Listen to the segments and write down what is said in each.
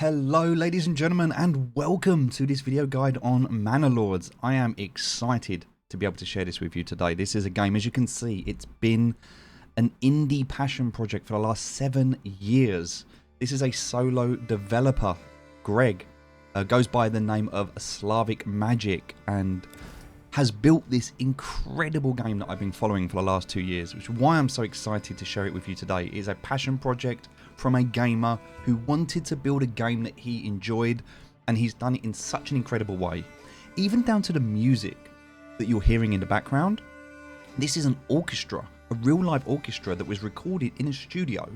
Hello ladies and gentlemen, and welcome to this video guide on Manor Lords. I am excited to be able to share this with you today. This is a game, as you can see, it's been an indie passion project for the last 7 years. This is a solo developer. Greg goes by the name of Slavic Magic and has built this incredible game that I've been following for the last 2 years, which is why I'm so excited to share it with you today. It is a passion project from a gamer who wanted to build a game that he enjoyed, and he's done it in such an incredible way. Even down to the music that you're hearing in the background. This is an orchestra, a real live orchestra that was recorded in a studio.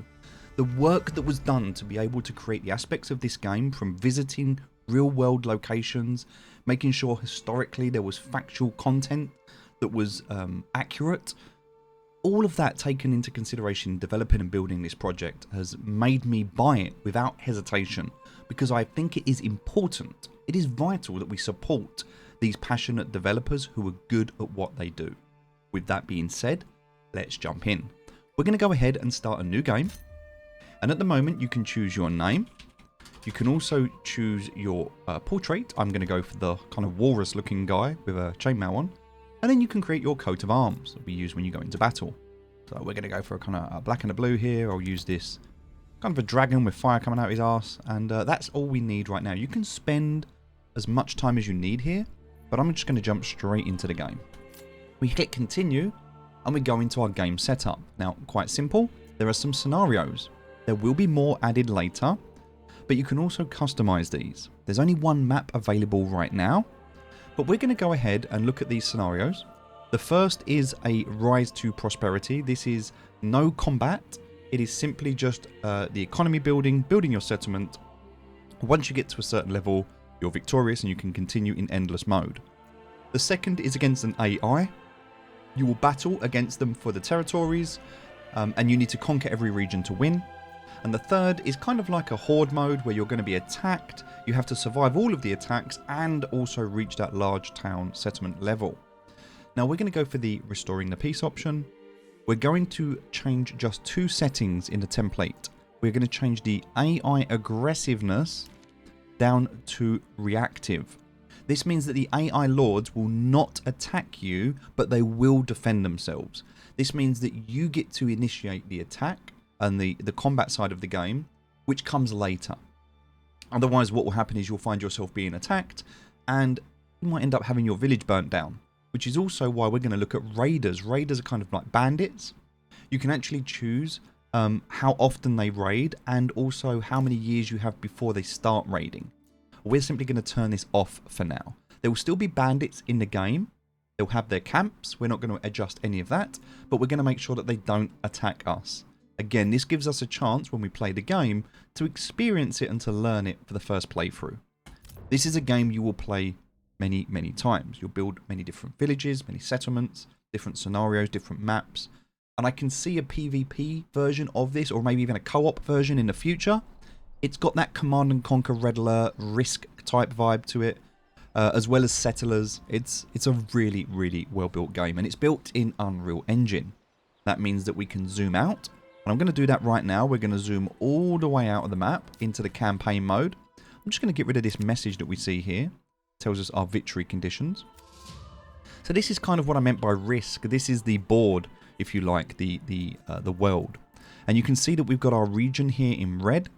The work that was done to be able to create the aspects of this game, from visiting real world locations, making sure historically there was factual content that was accurate. All of that taken into consideration developing and building this project has made me buy it without hesitation, because I think it is important, it is vital that we support these passionate developers who are good at what they do. With that being said, let's jump in. We're going to go ahead and start a new game, and at the moment you can choose your name. You can also choose your portrait. I'm going to go for the kind of walrus looking guy with a chainmail on. And then you can create your coat of arms that we use when you go into battle. So we're going to go for a kind of a black and a blue here. I'll use this kind of a dragon with fire coming out of his arse. And that's all we need right now. You can spend as much time as you need here, but I'm just going to jump straight into the game. We click continue and we go into our game setup. Now, quite simple. There are some scenarios. There will be more added later, but you can also customize these. There's only one map available right now, but we're going to go ahead and look at these scenarios. The first is a rise to prosperity. This is no combat. It is simply just the economy building your settlement. Once you get to a certain level, you're victorious and you can continue in endless mode. The second is against an AI. You will battle against them for the territories, and you need to conquer every region to win. And the third is kind of like a horde mode where you're going to be attacked. You have to survive all of the attacks and also reach that large town settlement level. Now we're going to go for the restoring the peace option. We're going to change just 2 settings in the template. We're going to change the AI aggressiveness down to reactive. This means that the AI lords will not attack you, but they will defend themselves. This means that you get to initiate the attack and the combat side of the game, which comes later. Otherwise, what will happen is you'll find yourself being attacked and you might end up having your village burnt down, which is also why we're going to look at raiders. Raiders are kind of like bandits. You can actually choose how often they raid and also how many years you have before they start raiding. We're simply going to turn this off for now. There will still be bandits in the game. They'll have their camps. We're not going to adjust any of that, but we're going to make sure that they don't attack us. Again, this gives us a chance when we play the game to experience it and to learn it for the first playthrough. This is a game you will play many, many times. You'll build many different villages, many settlements, different scenarios, different maps. And I can see a PvP version of this, or maybe even a co-op version in the future. It's got that Command and Conquer Red Alert Risk type vibe to it, as well as Settlers. It's a really, really well-built game, and it's built in Unreal Engine. That means that we can zoom out. And I'm going to do that right now. We're going to zoom all the way out of the map into the campaign mode. I'm just going to get rid of this message that we see here. It tells us our victory conditions. So this is kind of what I meant by risk. This is the board, if you like, the world. And you can see that we've got our region here in red.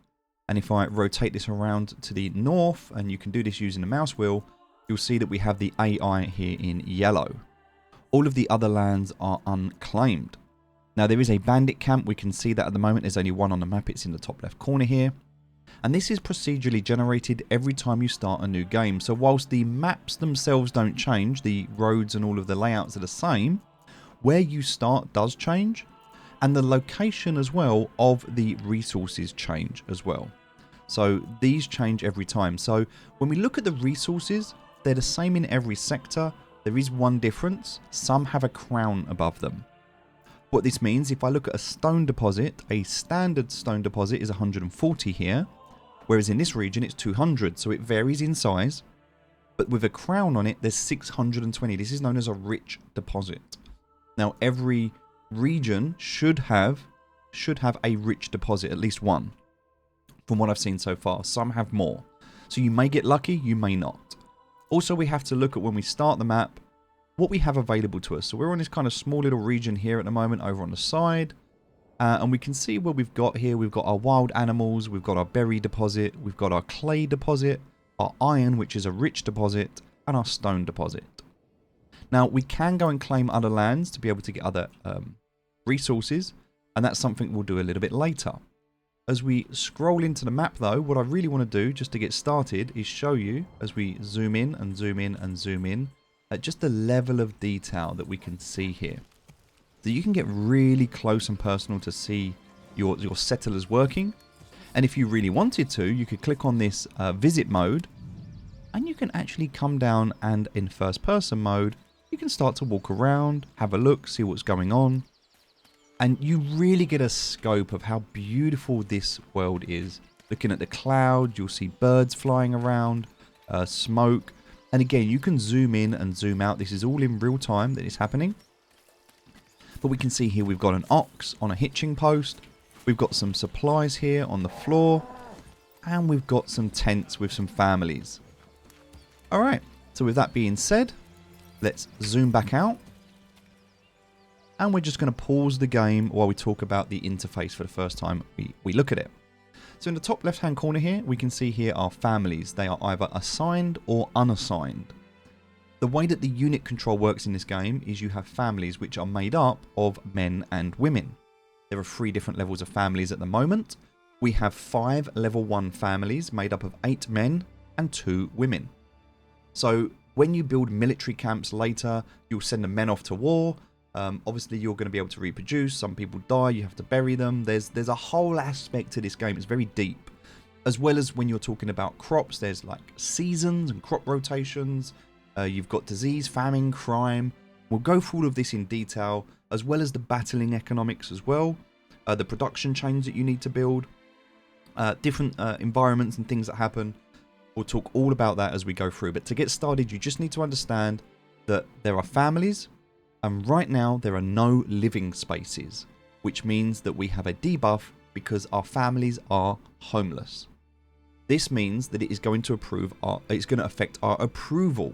And if I rotate this around to the north, and you can do this using the mouse wheel, you'll see that we have the AI here in yellow. All of the other lands are unclaimed. Now there is a bandit camp. We can see that at the moment there's only one on the map. It's in the top left corner here. And this is procedurally generated every time you start a new game. So whilst the maps themselves don't change, the roads and all of the layouts are the same, where you start does change. And the location as well of the resources change as well. So these change every time. So when we look at the resources, they're the same in every sector. There is one difference. Some have a crown above them. What this means, if I look at a stone deposit, a standard stone deposit is 140 here, whereas in this region it's 200, so it varies in size. But with a crown on it, there's 620. This is known as a rich deposit. Now, every region should have a rich deposit, at least one. from what I've seen so far. Some have more. So you may get lucky, you may not. Also, we have to look at when we start the map, what we have available to us. So we're on this kind of small little region here at the moment over on the side. And we can see what we've got here. We've got our wild animals, we've got our berry deposit, we've got our clay deposit, our iron, which is a rich deposit, and our stone deposit. Now, we can go and claim other lands to be able to get other resources, and that's something we'll do a little bit later. As we scroll into the map though, what I really want to do just to get started is show you, as we zoom in and zoom in and zoom in, at just the level of detail that we can see here. So you can get really close and personal to see your settlers working. And if you really wanted to, you could click on this visit mode, and you can actually come down, and in first person mode, you can start to walk around, have a look, see what's going on. And you really get a scope of how beautiful this world is. Looking at the cloud, you'll see birds flying around, smoke. And again, you can zoom in and zoom out. This is all in real time that is happening. But we can see here we've got an ox on a hitching post. We've got some supplies here on the floor. And we've got some tents with some families. Alright, so with that being said, let's zoom back out. And we're just going to pause the game while we talk about the interface for the first time we look at it. So in the top left hand corner here, we can see here our families. They are either assigned or unassigned. The way that the unit control works in this game is you have families which are made up of men and women. There are 3 different levels of families at the moment. We have 5 level 1 families made up of 8 men and 2 women. So when you build military camps later, you'll send the men off to war. Obviously, you're going to be able to reproduce. Some people die. You have to bury them. There's a whole aspect to this game. It's very deep. As well as when you're talking about crops, there's like seasons and crop rotations. You've got disease, famine, crime. We'll go through all of this in detail, as well as the battling economics as well. The production chains that you need to build. Different environments and things that happen. We'll talk all about that as we go through. But to get started, you just need to understand that there are families. And right now, there are no living spaces, which means that we have a debuff because our families are homeless. This means that it is going to affect our approval.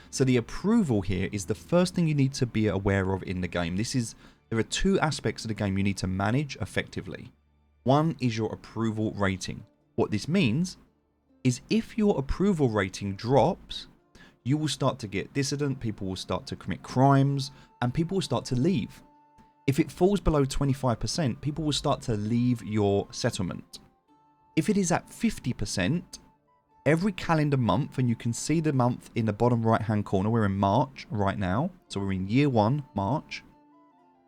So the approval here is the first thing you need to be aware of in the game. There are 2 aspects of the game you need to manage effectively. One is your approval rating. What this means is if your approval rating drops, you will start to get dissident, people will start to commit crimes, and people will start to leave. If it falls below 25%, people will start to leave your settlement. If it is at 50%, every calendar month, and you can see the month in the bottom right hand corner, we're in March right now, so we're in year 1, March.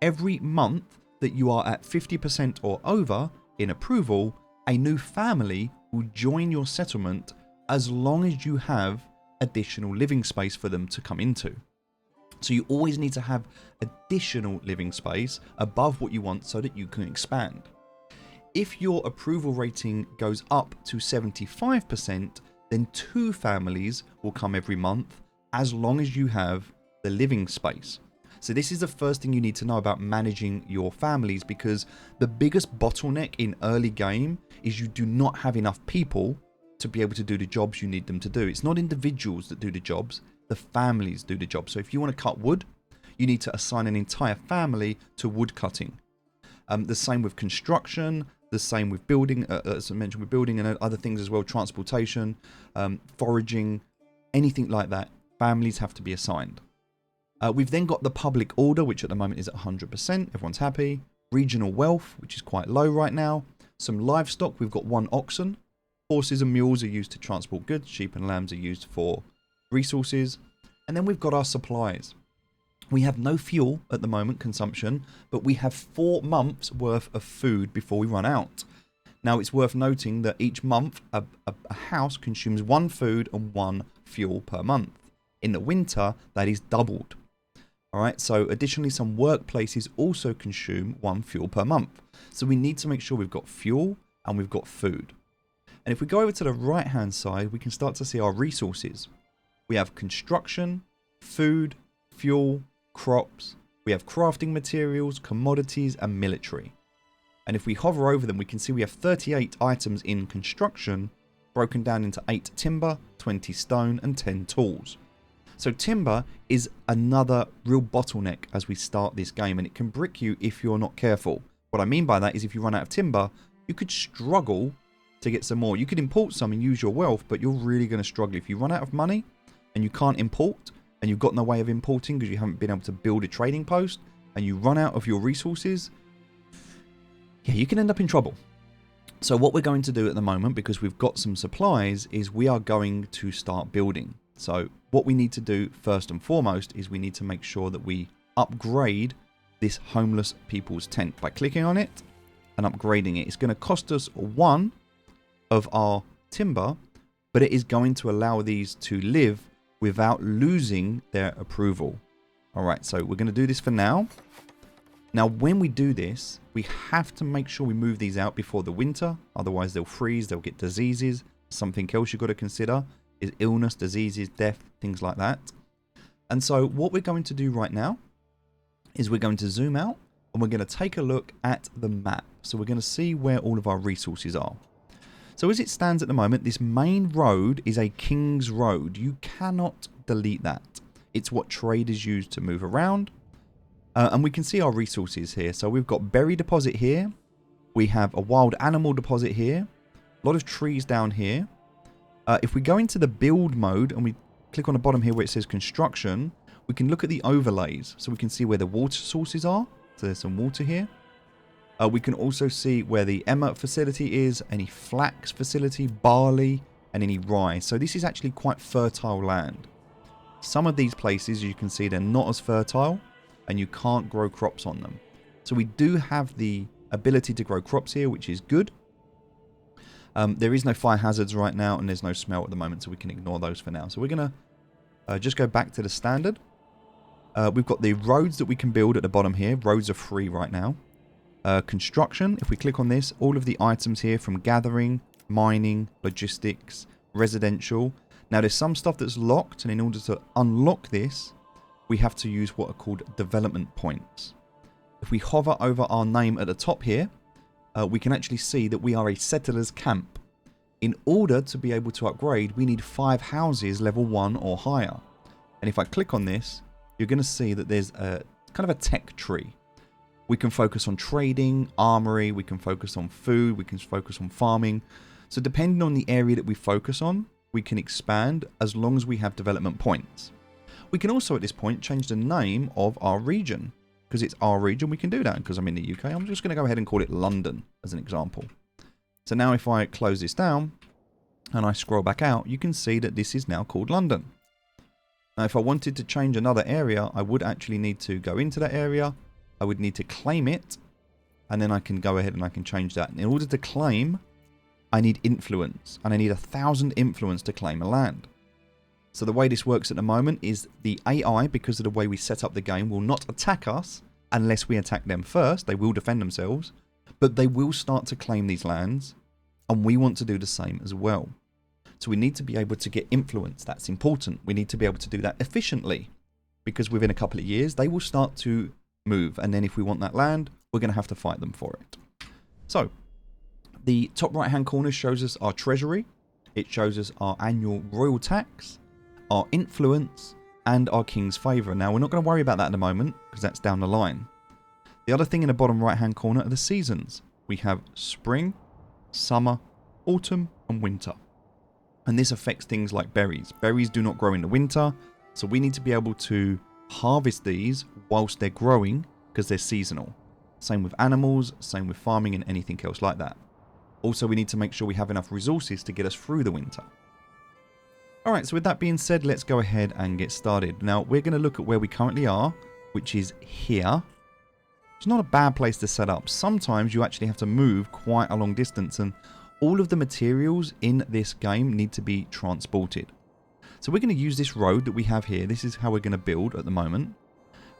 Every month that you are at 50% or over in approval, a new family will join your settlement as long as you have additional living space for them to come into. So you always need to have additional living space above what you want so that you can expand. If your approval rating goes up to 75%, then 2 families will come every month as long as you have the living space. So this is the first thing you need to know about managing your families, because the biggest bottleneck in early game is you do not have enough people to be able to do the jobs you need them to do. It's not individuals that do the jobs, the families do the job. So if you want to cut wood, you need to assign an entire family to wood cutting. The same with construction, the same with building, as I mentioned, with building and other things as well, transportation, foraging, anything like that. Families have to be assigned. We've then got the public order, which at the moment is at 100%. Everyone's happy. Regional wealth, which is quite low right now. Some livestock, we've got 1 oxen. Horses and mules are used to transport goods. Sheep and lambs are used for resources. And then we've got our supplies. We have no fuel at the moment, consumption, but we have 4 months worth of food before we run out. Now, it's worth noting that each month, a house consumes 1 food and 1 fuel per month. In the winter, that is doubled. All right, so additionally, some workplaces also consume 1 fuel per month. So we need to make sure we've got fuel and we've got food. And if we go over to the right hand side, we can start to see our resources. We have construction, food, fuel, crops. We have crafting materials, commodities, and military. And if we hover over them, we can see we have 38 items in construction, broken down into 8 timber, 20 stone, and 10 tools. So timber is another real bottleneck as we start this game, and it can brick you if you're not careful. What I mean by that is if you run out of timber, you could struggle to get some more. You could import some and use your wealth, but you're really going to struggle. If you run out of money and you can't import, and you've got no way of importing because you haven't been able to build a trading post, and you run out of your resources, yeah, you can end up in trouble. So what we're going to do at the moment, because we've got some supplies, is we are going to start building. So what we need to do first and foremost is we need to make sure that we upgrade this homeless people's tent by clicking on it and upgrading it. It's going to cost us 1 of our timber, but it is going to allow these to live without losing their approval. All right, so we're going to do this for now. Now, when we do this, we have to make sure we move these out before the winter. Otherwise, they'll freeze, they'll get diseases. Something else you've got to consider is illness, diseases, death, things like that. And so what we're going to do right now is we're going to zoom out and we're going to take a look at the map. So we're going to see where all of our resources are. So as it stands at the moment, this main road is a King's Road. You cannot delete that. It's what traders use to move around. And we can see our resources here. So we've got berry deposit here. We have a wild animal deposit here. A lot of trees down here. If we go into the build mode and we click on the bottom here where it says construction, we can look at the overlays. So we can see where the water sources are. So there's some water here. We can also see where the emmer facility is, any flax facility, barley, and any rye. So this is actually quite fertile land. Some of these places, you can see they're not as fertile and you can't grow crops on them. So we do have the ability to grow crops here, which is good. There is no fire hazards right now and there's no smell at the moment, so we can ignore those for now. So we're going to just go back to the standard. We've got the roads that we can build at the bottom here. Roads are free right now. Construction, if we click on this, all of the items here from gathering, mining, logistics, residential. Now there's some stuff that's locked, and in order to unlock this, we have to use what are called development points. If we hover over our name at the top here, we can actually see that we are a settler's camp. In order to be able to upgrade, we need 5 houses level 1 or higher. And if I click on this, you're going to see that there's a kind of a tech tree. We can focus on trading, armory, we can focus on food, we can focus on farming. So depending on the area that we focus on, we can expand as long as we have development points. We can also at this point change the name of our region. Because it's our region, we can do that. Because I'm in the UK, I'm just going to go ahead and call it London as an example. So now if I close this down and I scroll back out, you can see that this is now called London. Now if I wanted to change another area, I would actually need to go into that area. I would need to claim it, and then I can go ahead and I can change that. And in order to claim, I need influence, and I need 1,000 influence to claim a land. So the way this works at the moment is the AI, because of the way we set up the game, will not attack us unless we attack them first. They will defend themselves, but they will start to claim these lands, and we want to do the same as well. So we need to be able to get influence. That's important. We need to be able to do that efficiently, because within a couple of years, they will start to move, and then if we want that land, we're going to have to fight them for it. So the top right hand corner shows us our treasury. It shows us our annual royal tax, our influence, and our king's favour. Now we're not going to worry about that at the moment because that's down the line. The other thing in the bottom right hand corner are the seasons. We have spring, summer, autumn, and winter, and this affects things like berries. Berries do not grow in the winter, so we need to be able to harvest these whilst they're growing because they're seasonal. Same with animals, same with farming and anything else like that. Also, we need to make sure we have enough resources to get us through the winter. Alright, so with that being said, let's go ahead and get started. Now, we're going to look at where we currently are, which is here. It's not a bad place to set up. Sometimes you actually have to move quite a long distance, and all of the materials in this game need to be transported. So we're going to use this road that we have here. This is how we're going to build at the moment.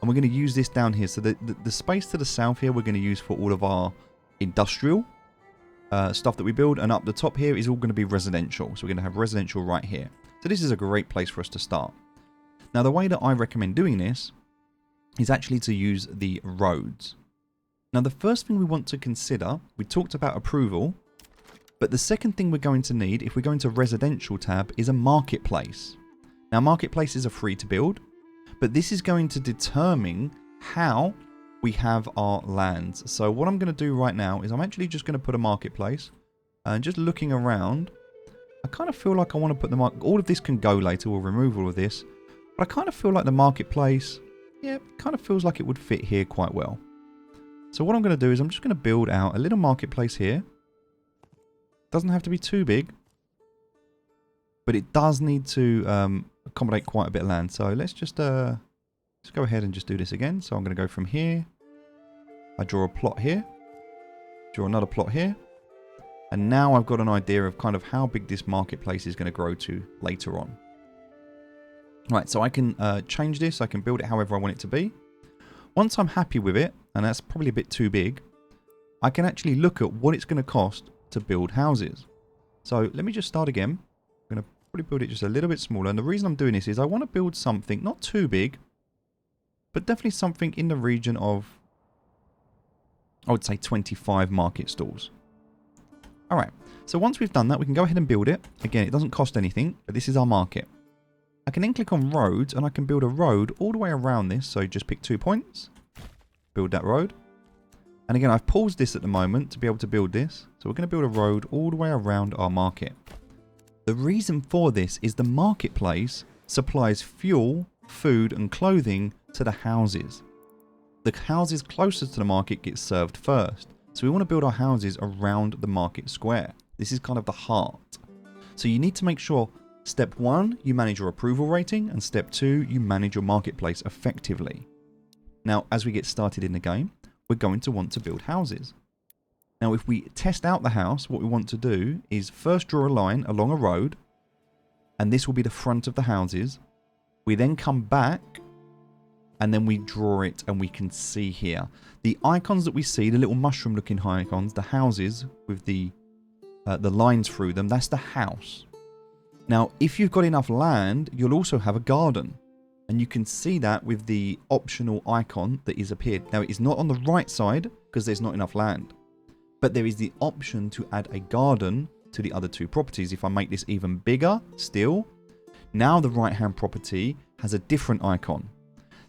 And we're going to use this down here. So the space to the south here we're going to use for all of our industrial stuff that we build. And up the top here is all going to be residential. So we're going to have residential right here. So this is a great place for us to start. Now the way that I recommend doing this is actually to use the roads. Now, the first thing we want to consider, we talked about approval, but the second thing we're going to need, if we go into residential tab, is a marketplace. Now, marketplaces are free to build, but this is going to determine how we have our lands. So what I'm going to do right now is I'm actually just going to put a marketplace, and just looking around, I kind of feel like I want to put the all of this can go later, we'll remove all of this, but I kind of feel like the marketplace, yeah, kind of feels like it would fit here quite well. So what I'm going to do is I'm just going to build out a little marketplace here. Doesn't have to be too big, but it does need to accommodate quite a bit of land. So let's just go ahead and just do this again. So I'm going to go from here. I draw a plot here, draw another plot here, and now I've got an idea of kind of how big this marketplace is going to grow to later on. Right, so I can change this. I can build it however I want it to be. Once I'm happy with it, and that's probably a bit too big, I can actually look at what it's going to cost to build houses. So let me just start again. I'm going to probably build it just a little bit smaller. And the reason I'm doing this is I want to build something not too big, but definitely something in the region of, I would say, 25 market stalls. All right, so once we've done that, we can go ahead and build it. Again, it doesn't cost anything, but this is our market. I can then click on roads, and I can build a road all the way around this. So just pick 2 points, build that road. And again, I've paused this at the moment to be able to build this. So we're going to build a road all the way around our market. The reason for this is the marketplace supplies fuel, food, and clothing to the houses. The houses closest to the market get served first. So we want to build our houses around the market square. This is kind of the heart. So you need to make sure, step 1, you manage your approval rating, and step 2, you manage your marketplace effectively. Now, as we get started in the game, we're going to want to build houses. Now, if we test out the house, what we want to do is first draw a line along a road, and this will be the front of the houses. We then come back, and then we draw it, and we can see here. The icons that we see, the little mushroom looking icons, the houses with the lines through them, that's the house. Now, if you've got enough land, you'll also have a garden. And you can see that with the optional icon that is appeared. Now, it is not on the right side because there's not enough land. But there is the option to add a garden to the other 2 properties. If I make this even bigger still, now the right-hand property has a different icon.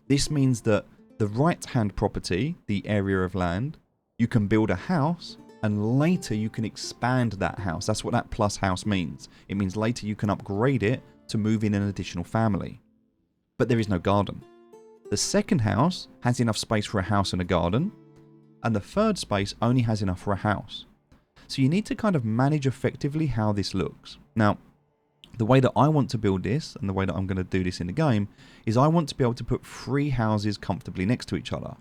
This means that the right-hand property, the area of land, you can build a house, and later you can expand that house. That's what that plus house means. It means later you can upgrade it to move in an additional family. But there is no garden. The second house has enough space for a house and a garden, and the third space only has enough for a house. So you need to kind of manage effectively how this looks. Now, the way that I want to build this, and the way that I'm going to do this in the game, is I want to be able to put 3 houses comfortably next to each other.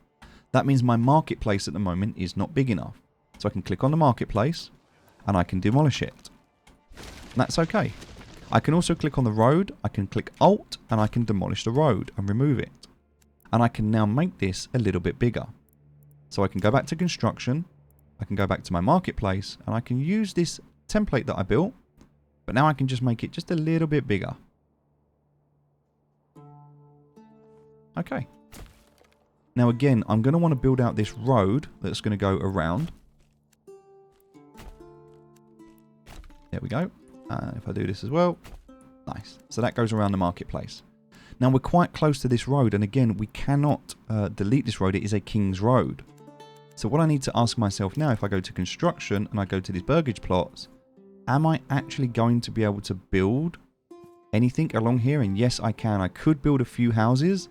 That means my marketplace at the moment is not big enough. So I can click on the marketplace, and I can demolish it. And that's okay. I can also click on the road, I can click Alt, and I can demolish the road and remove it. And I can now make this a little bit bigger. So I can go back to construction, I can go back to my marketplace, and I can use this template that I built, but now I can just make it just a little bit bigger. Okay. Now again, I'm going to want to build out this road that's going to go around. There we go. If I do this as well, nice. So that goes around the marketplace. Now we're quite close to this road, and again, we cannot delete this road. It is a King's Road. So what I need to ask myself now, if I go to construction and I go to these burgage plots, am I actually going to be able to build anything along here? And yes, I can. I could build a few houses,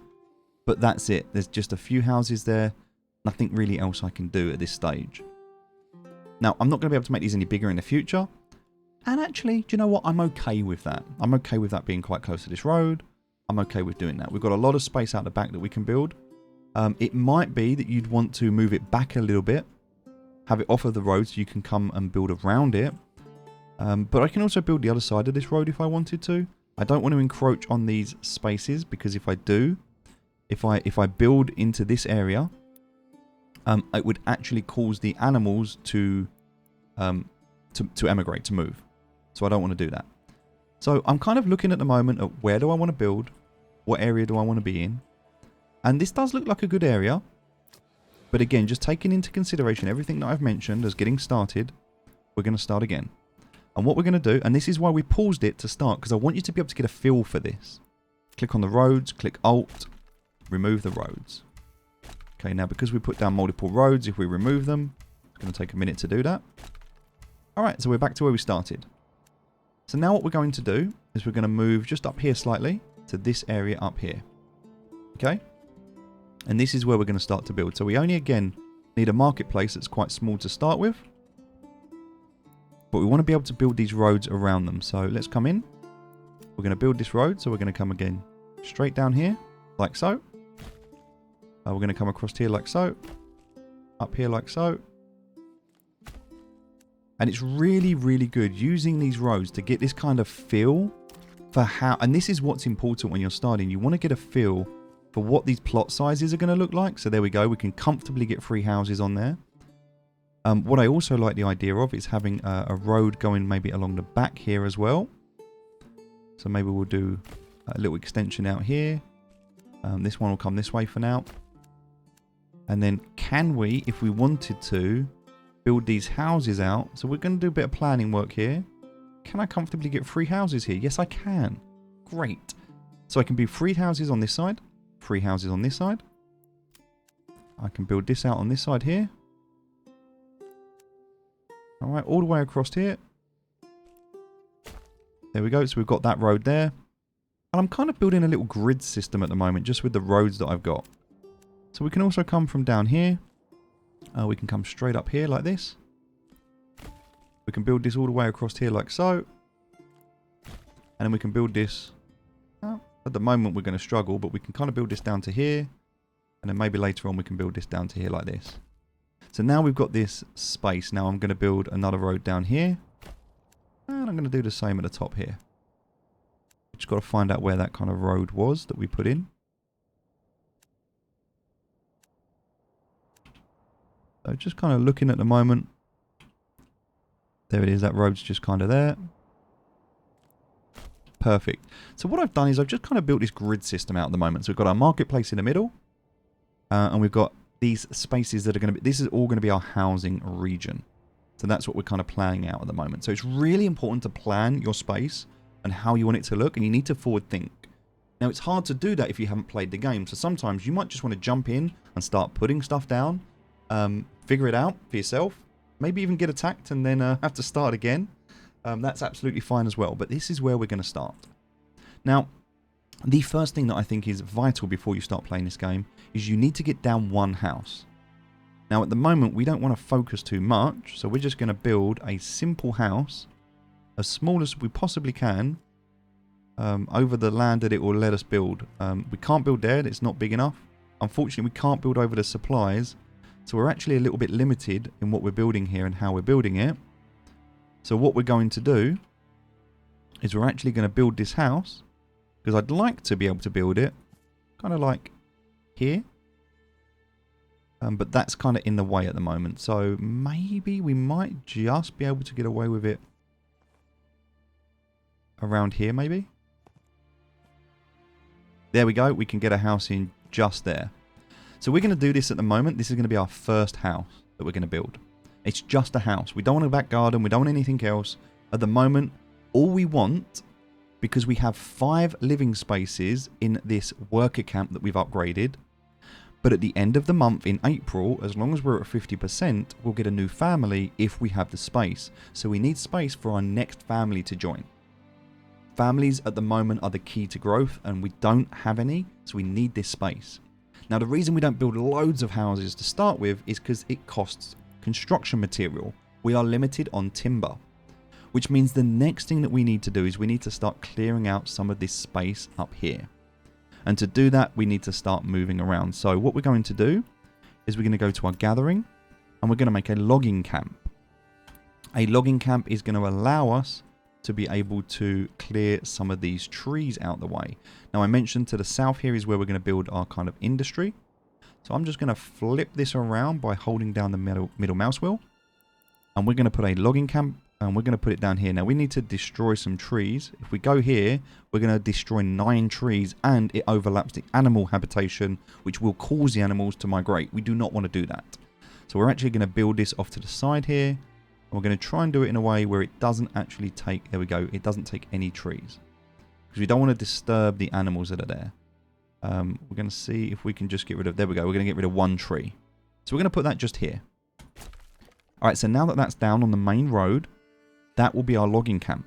but that's it. There's just a few houses there. Nothing really else I can do at this stage. Now, I'm not going to be able to make these any bigger in the future. And actually, do you know what? I'm okay with that. I'm okay with that being quite close to this road. I'm okay with doing that. We've got a lot of space out the back that we can build. It might be that you'd want to move it back a little bit. Have it off of the road so you can come and build around it. But I can also build the other side of this road if I wanted to. I don't want to encroach on these spaces, because if I do, if I build into this area, it would actually cause the animals to emigrate, to move. So I don't want to do that. So I'm kind of looking at the moment at where do I want to build? What area do I want to be in? And this does look like a good area. But again, just taking into consideration everything that I've mentioned as getting started, we're going to start again. And what we're going to do, and this is why we paused it to start, because I want you to be able to get a feel for this. Click on the roads, click Alt, remove the roads. Okay, now because we put down multiple roads, if we remove them, it's going to take a minute to do that. Alright, so we're back to where we started. So now what we're going to do is we're going to move just up here slightly to this area up here. Okay? And this is where we're going to start to build. So we only, again, need a marketplace that's quite small to start with. But we want to be able to build these roads around them. So let's come in. We're going to build this road. So we're going to come again straight down here, like so. We're going to come across here like so. Up here like so. And it's really, really good using these roads to get this kind of feel for how... And this is what's important when you're starting. You want to get a feel for what these plot sizes are going to look like. So there we go. We can comfortably get 3 houses on there. What I also like the idea of is having a road going maybe along the back here as well. So maybe we'll do a little extension out here. This one will come this way for now. And then can we, if we wanted to, build these houses out? So we're going to do a bit of planning work here. Can I comfortably get 3 houses here? Yes, I can. Great. So I can build 3 houses on this side. 3 houses on this side. I can build this out on this side here. Alright, all the way across here. There we go. So we've got that road there. And I'm kind of building a little grid system at the moment, just with the roads that I've got. So we can also come from down here. We can come straight up here like this. We can build this all the way across here like so. And then we can build this. At the moment we're going to struggle, but we can kind of build this down to here. And then maybe later on we can build this down to here like this. So now we've got this space. Now I'm going to build another road down here. And I'm going to do the same at the top here. Just got to find out where that kind of road was that we put in. So just kind of looking at the moment. There it is. That road's just kind of there. Perfect. So what I've done is I've just kind of built this grid system out at the moment. So we've got our marketplace in the middle. And we've got these spaces that are going to be... This is all going to be our housing region. So that's what we're kind of planning out at the moment. So it's really important to plan your space and how you want it to look. And you need to forward think. Now it's hard to do that if you haven't played the game. So sometimes you might just want to jump in and start putting stuff down. Figure it out for yourself. Maybe even get attacked and then have to start again. That's absolutely fine as well. But this is where we're going to start. Now, the first thing that I think is vital before you start playing this game is you need to get down 1 house. Now, at the moment, we don't want to focus too much. So we're just going to build a simple house, as small as we possibly can, over the land that it will let us build. We can't build there. It's not big enough. Unfortunately, we can't build over the supplies. So we're actually a little bit limited in what we're building here and how we're building it. So what we're going to do is we're actually going to build this house, because I'd like to be able to build it kind of like here. But that's kind of in the way at the moment. So maybe we might just be able to get away with it around here maybe. There we go. We can get a house in just there. So we're going to do this at the moment. This is going to be our first house that we're going to build. It's just a house. We don't want a back garden. We don't want anything else. At the moment, all we want, because we have 5 living spaces in this worker camp that we've upgraded, but at the end of the month in April, as long as we're at 50%, we'll get a new family if we have the space. So we need space for our next family to join. Families at the moment are the key to growth, and we don't have any, so we need this space. Now, the reason we don't build loads of houses to start with is because it costs construction material. We are limited on timber, which means the next thing that we need to do is we need to start clearing out some of this space up here. And to do that, we need to start moving around. So what we're going to do is we're going to go to our gathering and we're going to make a logging camp. A logging camp is going to allow us to be able to clear some of these trees out the way. Now, I mentioned to the south here is where we're going to build our kind of industry. So I'm just going to flip this around by holding down the middle mouse wheel. And we're going to put a logging camp And we're going to put it down here. Now we need to destroy some trees. If we go here, we're going to destroy 9 trees, and it overlaps the animal habitation, which will cause the animals to migrate. We do not want to do that. So we're actually going to build this off to the side here. And we're going to try and do it in a way where it doesn't actually take, there we go, it doesn't take any trees. Because we don't want to disturb the animals that are there. We're going to see if we can just get rid of, there we go, we're going to get rid of 1 tree. So we're going to put that just here. Alright, so now that that's down on the main road, that will be our logging camp.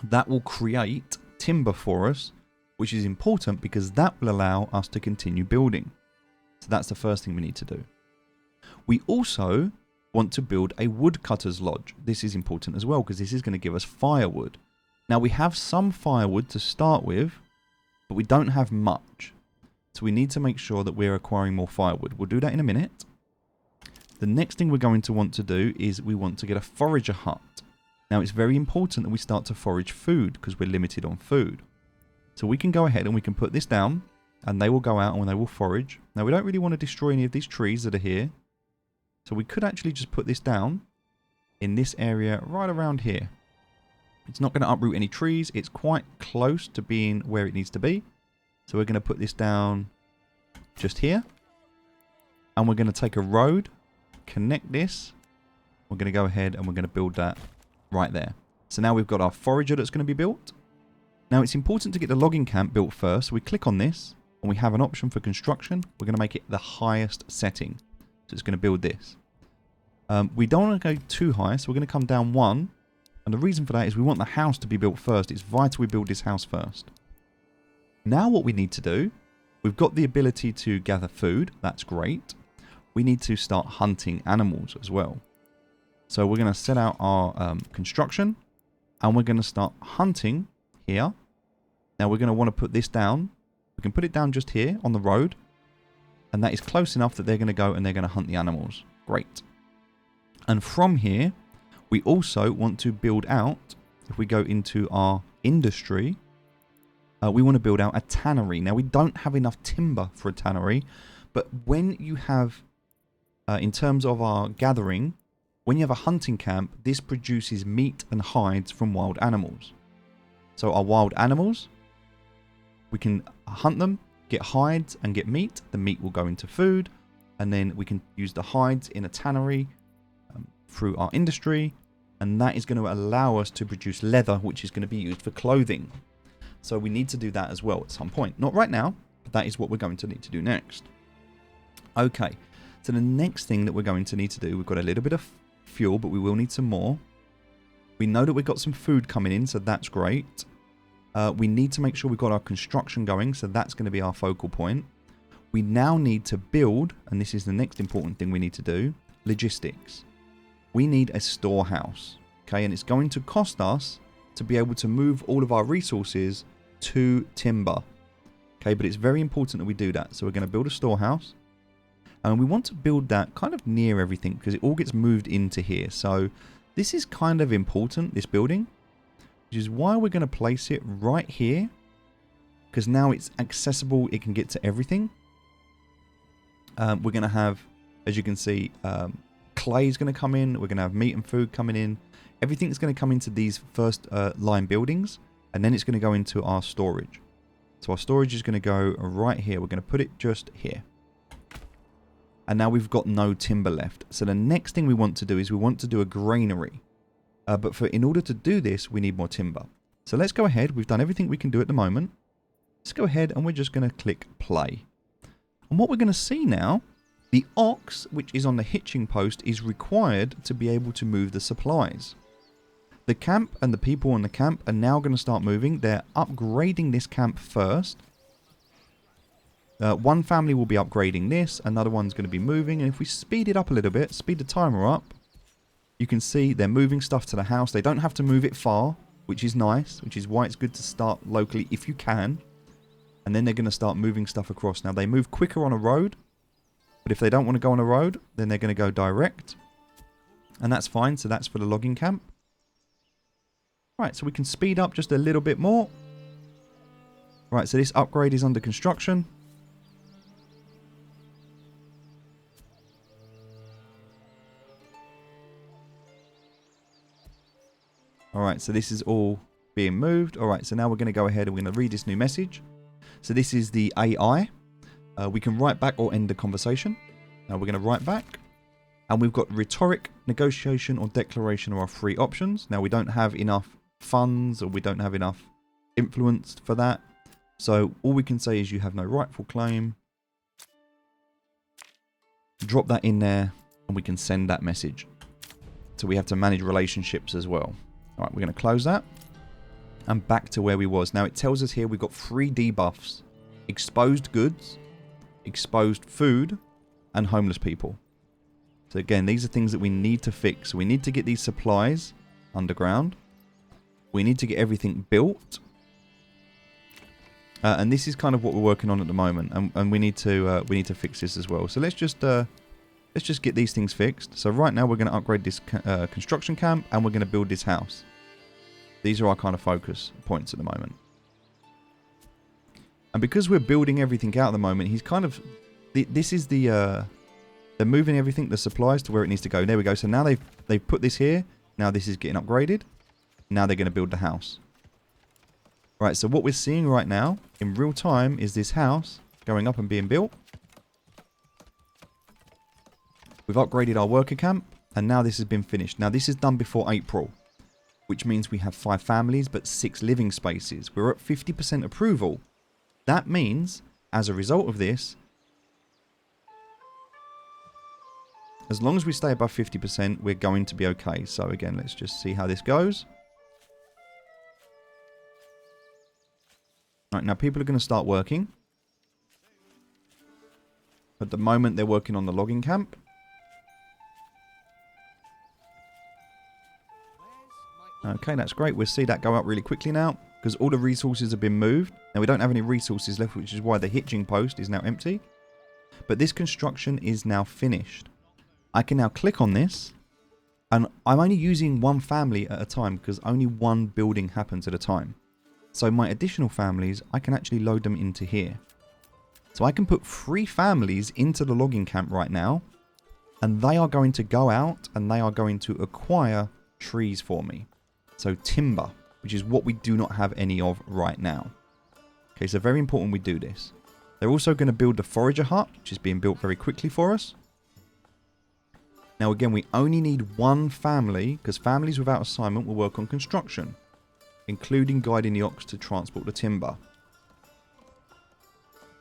That will create timber for us, which is important because that will allow us to continue building. So that's the first thing we need to do. We also want to build a woodcutter's lodge. This is important as well because this is going to give us firewood. Now we have some firewood to start with, but we don't have much. So we need to make sure that we're acquiring more firewood. We'll do that in a minute. The next thing we're going to want to do is we want to get a forager hut. Now it's very important that we start to forage food because we're limited on food. So we can go ahead and we can put this down and they will go out and they will forage. Now we don't really want to destroy any of these trees that are here. So we could actually just put this down in this area right around here. It's not going to uproot any trees. It's quite close to being where it needs to be. So we're going to put this down just here. And we're going to take a road, connect this. We're going to go ahead and we're going to build that right there. So now we've got our forager that's going to be built. Now it's important to get the logging camp built first. So we click on this and we have an option for construction. We're going to make it the highest setting. So it's going to build this. We don't want to go too high, so we're going to come down 1. And the reason for that is we want the house to be built first. It's vital we build this house first. Now what we need to do, we've got the ability to gather food. That's great. We need to start hunting animals as well. So we're going to set out our construction and we're going to start hunting here. Now we're going to want to put this down. We can put it down just here on the road. And that is close enough that they're going to go and they're going to hunt the animals. Great. And from here, we also want to build out, if we go into our industry, we want to build out a tannery. Now we don't have enough timber for a tannery, but when you have, in terms of our gathering, when you have a hunting camp, this produces meat and hides from wild animals. So our wild animals, we can hunt them, get hides and get meat. The meat will go into food, and then we can use the hides in a tannery through our industry, and that is going to allow us to produce leather, which is going to be used for clothing. So we need to do that as well at some point. Not right now, but that is what we're going to need to do next. Okay, so the next thing that we're going to need to do, we've got a little bit of fuel, but we will need some more. We know that we've got some food coming in, so that's great. We need to make sure we've got our construction going, so that's going to be our focal point. We now need to build, and this is the next important thing we need to do, logistics. We need a storehouse, okay, and it's going to cost us to be able to move all of our resources to timber, okay, but it's very important that we do that. So we're going to build a storehouse, and we want to build that kind of near everything because it all gets moved into here. So this is kind of important, this building, which is why we're going to place it right here, because now it's accessible, it can get to everything. We're going to have, as you can see, clay is going to come in, we're going to have meat and food coming in. Everything's going to come into these first line buildings, and then it's going to go into our storage. So our storage is going to go right here. We're going to put it just here. And now we've got no timber left. So the next thing we want to do is we want to do a granary. But in order to do this, we need more timber. So let's go ahead. We've done everything we can do at the moment. Let's go ahead and we're just going to click play. And what we're going to see now, the ox, which is on the hitching post, is required to be able to move the supplies. The camp and the people on the camp are now going to start moving. They're upgrading this camp first. One family will be upgrading this. Another one's going to be moving. And if we speed it up a little bit, speed the timer up, you can see they're moving stuff to the house. They don't have to move it far, which is nice, which is why it's good to start locally if you can. And then they're going to start moving stuff across. Now, they move quicker on a road, but if they don't want to go on a road, then they're going to go direct. And that's fine. So that's for the logging camp. Right, so we can speed up just a little bit more. Right, so this upgrade is under construction. Alright, so this is all being moved. Alright, so now we're going to go ahead and we're going to read this new message. So this is the AI. We can write back or end the conversation. Now we're going to write back. And we've got rhetoric, negotiation, or declaration are our three options. Now we don't have enough funds or we don't have enough influence for that. So all we can say is you have no rightful claim. Drop that in there and we can send that message. So we have to manage relationships as well. All right, we're going to close that. And back to where we was. Now it tells us here we've got 3 debuffs. Exposed goods, exposed food, and homeless people. So again, these are things that we need to fix. So we need to get these supplies underground. We need to get everything built. And this is kind of what we're working on at the moment. And we need to fix this as well. So let's just get these things fixed. So right now we're going to upgrade this construction camp and we're going to build this house. These are our kind of focus points at the moment. And because we're building everything out at the moment, he's kind of... This is the... they're moving everything, the supplies, to where it needs to go. There we go. So now they've put this here. Now this is getting upgraded. Now they're going to build the house. Right, so what we're seeing right now, in real time, is this house going up and being built. We've upgraded our worker camp, and now this has been finished. Now this is done before April, which means we have 5 families, but 6 living spaces. We're at 50% approval. That means, as a result of this, as long as we stay above 50%, we're going to be okay. So again, let's just see how this goes. Right, now people are going to start working. At the moment, they're working on the logging camp. Okay, that's great. We'll see that go up really quickly now, because all the resources have been moved. Now, we don't have any resources left, which is why the hitching post is now empty. But this construction is now finished. I can now click on this, and I'm only using 1 family at a time, because only 1 building happens at a time. So my additional families, I can actually load them into here. So I can put 3 families into the logging camp right now, and they are going to go out and they are going to acquire trees for me. So timber, which is what we do not have any of right now. Okay, so very important we do this. They're also going to build the forager hut, which is being built very quickly for us. Now again, we only need 1 family, because families without assignment will work on construction, including guiding the ox to transport the timber.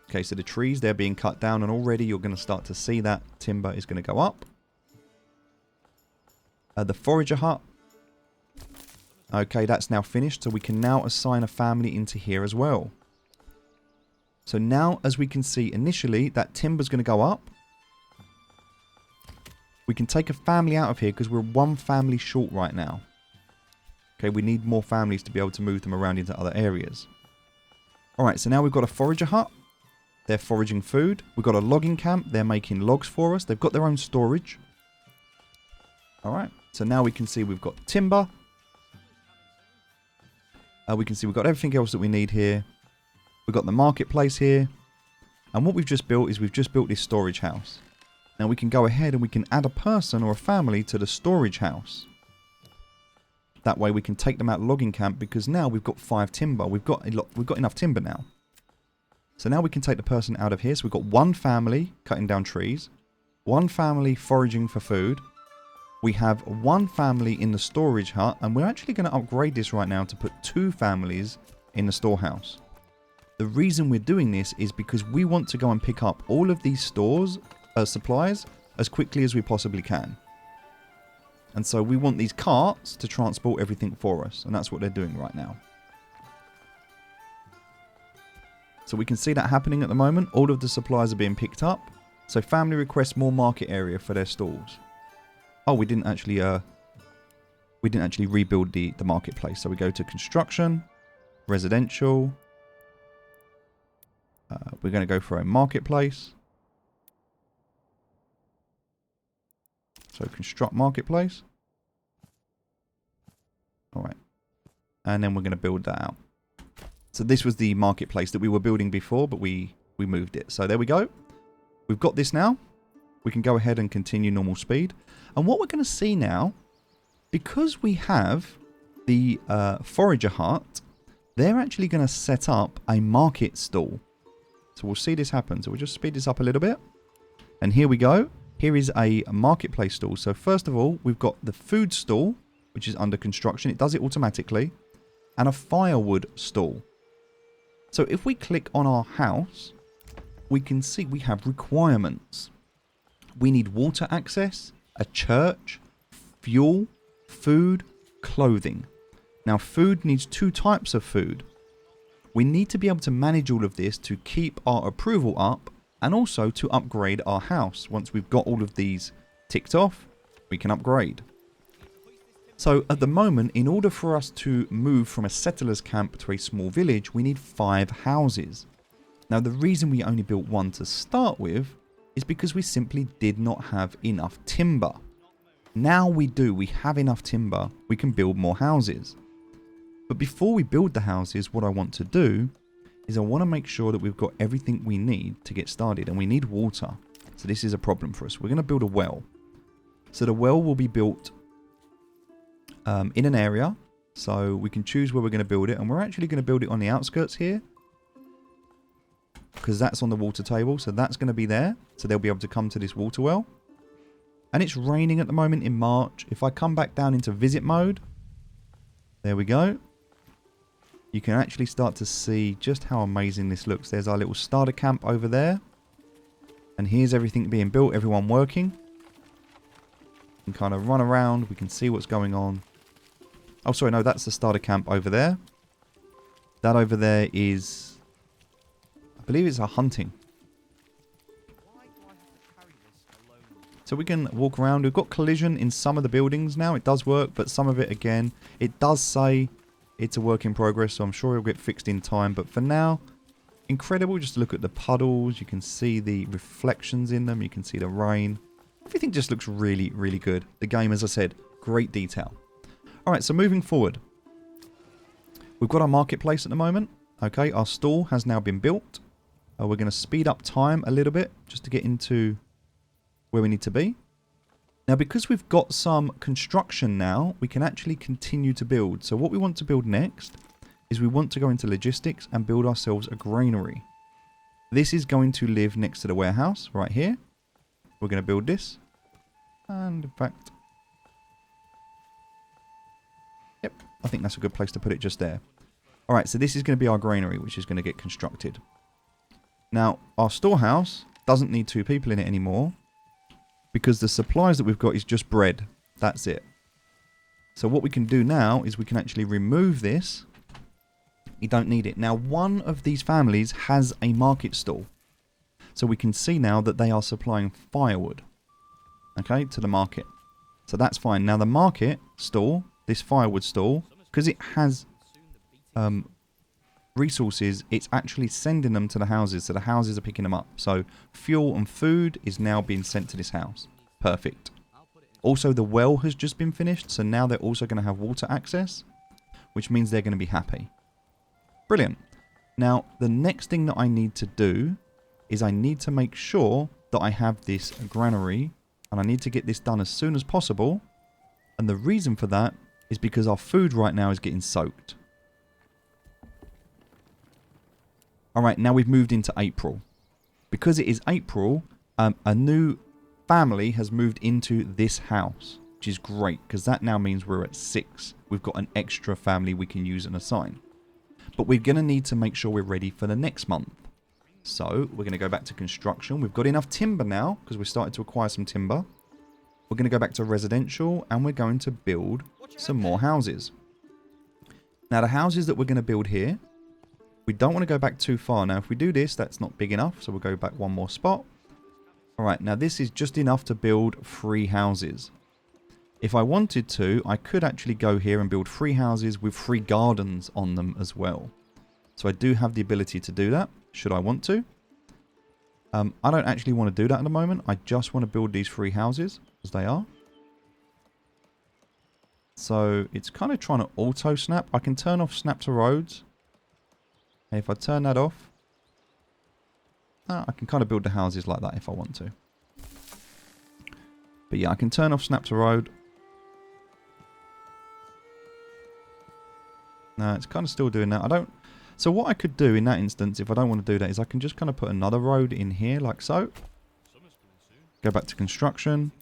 Okay, so the trees, they're being cut down, and already you're going to start to see that timber is going to go up. The forager hut. Okay, that's now finished, so we can now assign a family into here as well. So now, as we can see initially, that timber's going to go up. We can take a family out of here because we're 1 family short right now. Okay, we need more families to be able to move them around into other areas. Alright, so now we've got a forager hut. They're foraging food. We've got a logging camp. They're making logs for us. They've got their own storage. Alright, so now we can see we've got timber. We can see we've got everything else that we need here. We've got the marketplace here. And what we've just built is we've just built this storage house. Now we can go ahead and we can add a person or a family to the storage house. That way we can take them out logging camp, because now we've got 5 timber. We've got enough timber now. So now we can take the person out of here. So we've got 1 family cutting down trees, 1 family foraging for food. We have 1 family in the storage hut, and we're actually going to upgrade this right now to put 2 families in the storehouse. The reason we're doing this is because we want to go and pick up all of these supplies as quickly as we possibly can. And so we want these carts to transport everything for us, and that's what they're doing right now. So we can see that happening at the moment. All of the supplies are being picked up. So family requests more market area for their stalls. Oh, we didn't actually rebuild the marketplace. So we go to construction, residential. We're going to go for a marketplace. So construct marketplace. Alright. And then we're going to build that out. So this was the marketplace that we were building before, but we moved it. So there we go. We've got this now. We can go ahead and continue normal speed. And what we're going to see now, because we have the forager hut, they're actually going to set up a market stall. So we'll see this happen. So we'll just speed this up a little bit. And here we go. Here is a marketplace stall. So first of all, we've got the food stall, which is under construction. It does it automatically. And a firewood stall. So if we click on our house, we can see we have requirements. We need water access, a church, fuel, food, clothing. Now food needs 2 types of food. We need to be able to manage all of this to keep our approval up and also to upgrade our house. Once we've got all of these ticked off, we can upgrade. So at the moment, in order for us to move from a settler's camp to a small village, we need 5 houses. Now the reason we only built 1 to start with is because we simply did not have enough timber. Now we do, we have enough timber, we can build more houses. But before we build the houses, what I want to do is I want to make sure that we've got everything we need to get started, and we need water. So this is a problem for us. We're going to build a well. So the well will be built in an area, so we can choose where we're going to build it, and we're actually going to build it on the outskirts here because that's on the water table, so that's going to be there, so they'll be able to come to this water well. And it's raining at the moment in March. If I come back down into visit mode, there we go, you can actually start to see just how amazing this looks. There's our little starter camp over there, and here's everything being built, everyone working. You can kind of run around, we can see what's going on. Oh, sorry, no, that's the starter camp over there. That over there is, I believe it's a hunting. So we can walk around. We've got collision in some of the buildings now. It does work, but some of it, again, it does say it's a work in progress, so I'm sure it'll get fixed in time. But for now, incredible. Just look at the puddles. You can see the reflections in them. You can see the rain. Everything just looks really, really good. The game, as I said, great detail. Alright, so moving forward. We've got our marketplace at the moment. Okay, our stall has now been built. We're going to speed up time a little bit just to get into where we need to be. Now, because we've got some construction now, we can actually continue to build. So what we want to build next is we want to go into logistics and build ourselves a granary. This is going to live next to the warehouse right here. We're going to build this. And in fact, yep, I think that's a good place to put it just there. Alright, so this is going to be our granary, which is going to get constructed. Now, our storehouse doesn't need 2 people in it anymore, because the supplies that we've got is just bread. That's it. So what we can do now is we can actually remove this. You don't need it. Now, one of these families has a market stall. So we can see now that they are supplying firewood, okay, to the market. So that's fine. Now the market stall, this firewood stall, because it has resources, it's actually sending them to the houses. So the houses are picking them up. So fuel and food is now being sent to this house. Perfect. Also, the well has just been finished. So now they're also going to have water access, which means they're going to be happy. Brilliant. Now, the next thing that I need to do is I need to make sure that I have this granary, and I need to get this done as soon as possible. And the reason for that is because our food right now is getting soaked. Alright, now we've moved into April. Because it is April, a new family has moved into this house, which is great, because that now means we're at 6. We've got an extra family we can use and assign. But we're going to need to make sure we're ready for the next month. So we're going to go back to construction. We've got enough timber now because we're starting to acquire some timber. We're going to go back to residential and we're going to build some more houses. Now the houses that we're going to build here, we don't want to go back too far. Now if we do this, that's not big enough. So we'll go back one more spot. Alright, now this is just enough to build 3 houses. If I wanted to, I could actually go here and build 3 houses with 3 gardens on them as well. So I do have the ability to do that, should I want to. I don't actually want to do that at the moment. I just want to build these 3 houses as they are. So it's kind of trying to auto snap. I can turn off snap to roads. And if I turn that off, I can kind of build the houses like that if I want to. But yeah, I can turn off snap to road. No, it's kind of still doing that. I don't... So what I could do in that instance, if I don't want to do that, is I can just kind of put another road in here, like so. Go back to construction.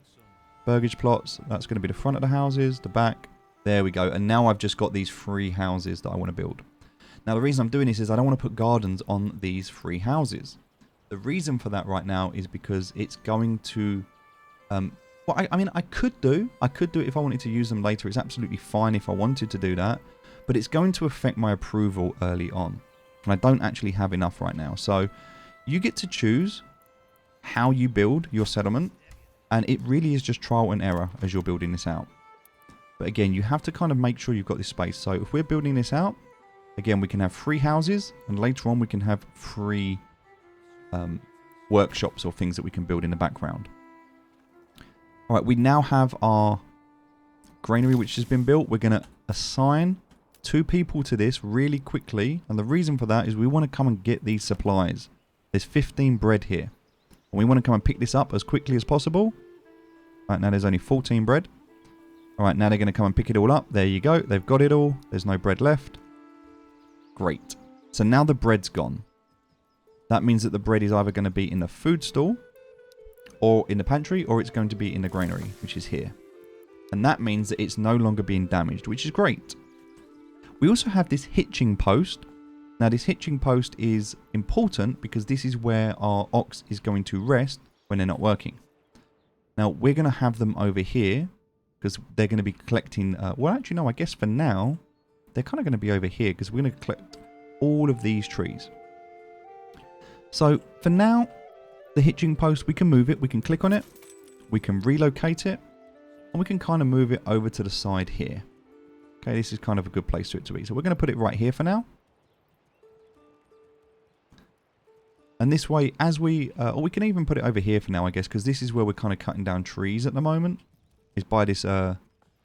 Burgage plots. That's going to be the front of the houses, the back. There we go. And now I've just got these 3 houses that I want to build. Now, the reason I'm doing this is I don't want to put gardens on these 3 houses. The reason for that right now is because it's going to... well, I mean, I could do it if I wanted to use them later. It's absolutely fine if I wanted to do that. But it's going to affect my approval early on. And I don't actually have enough right now. So you get to choose how you build your settlement. And it really is just trial and error as you're building this out. But again, you have to kind of make sure you've got this space. So if we're building this out, again, we can have 3 houses. And later on, we can have 3 workshops or things that we can build in the background. All right, we now have our granary which has been built. We're going to assign 2 people to this really quickly. And the reason for that is we want to come and get these supplies. There's 15 bread here. And we want to come and pick this up as quickly as possible. Right, now there's only 14 bread. All right, now they're going to come and pick it all up. There you go. They've got it all. There's no bread left. Great. So now the bread's gone. That means that the bread is either going to be in the food stall or in the pantry, or it's going to be in the granary, which is here. And that means that it's no longer being damaged, which is great. We also have this hitching post. Now, this hitching post is important because this is where our ox is going to rest when they're not working. Now, we're going to have them over here because they're going to be collecting... well, actually, no, I guess for now, they're kind of going to be over here because we're going to collect all of these trees. So, for now, the hitching post, we can move it. We can click on it. We can relocate it. And we can kind of move it over to the side here. Okay, this is kind of a good place for it to be. So, we're going to put it right here for now. And this way, as we... or we can even put it over here for now, I guess, because this is where we're kind of cutting down trees at the moment. Is by this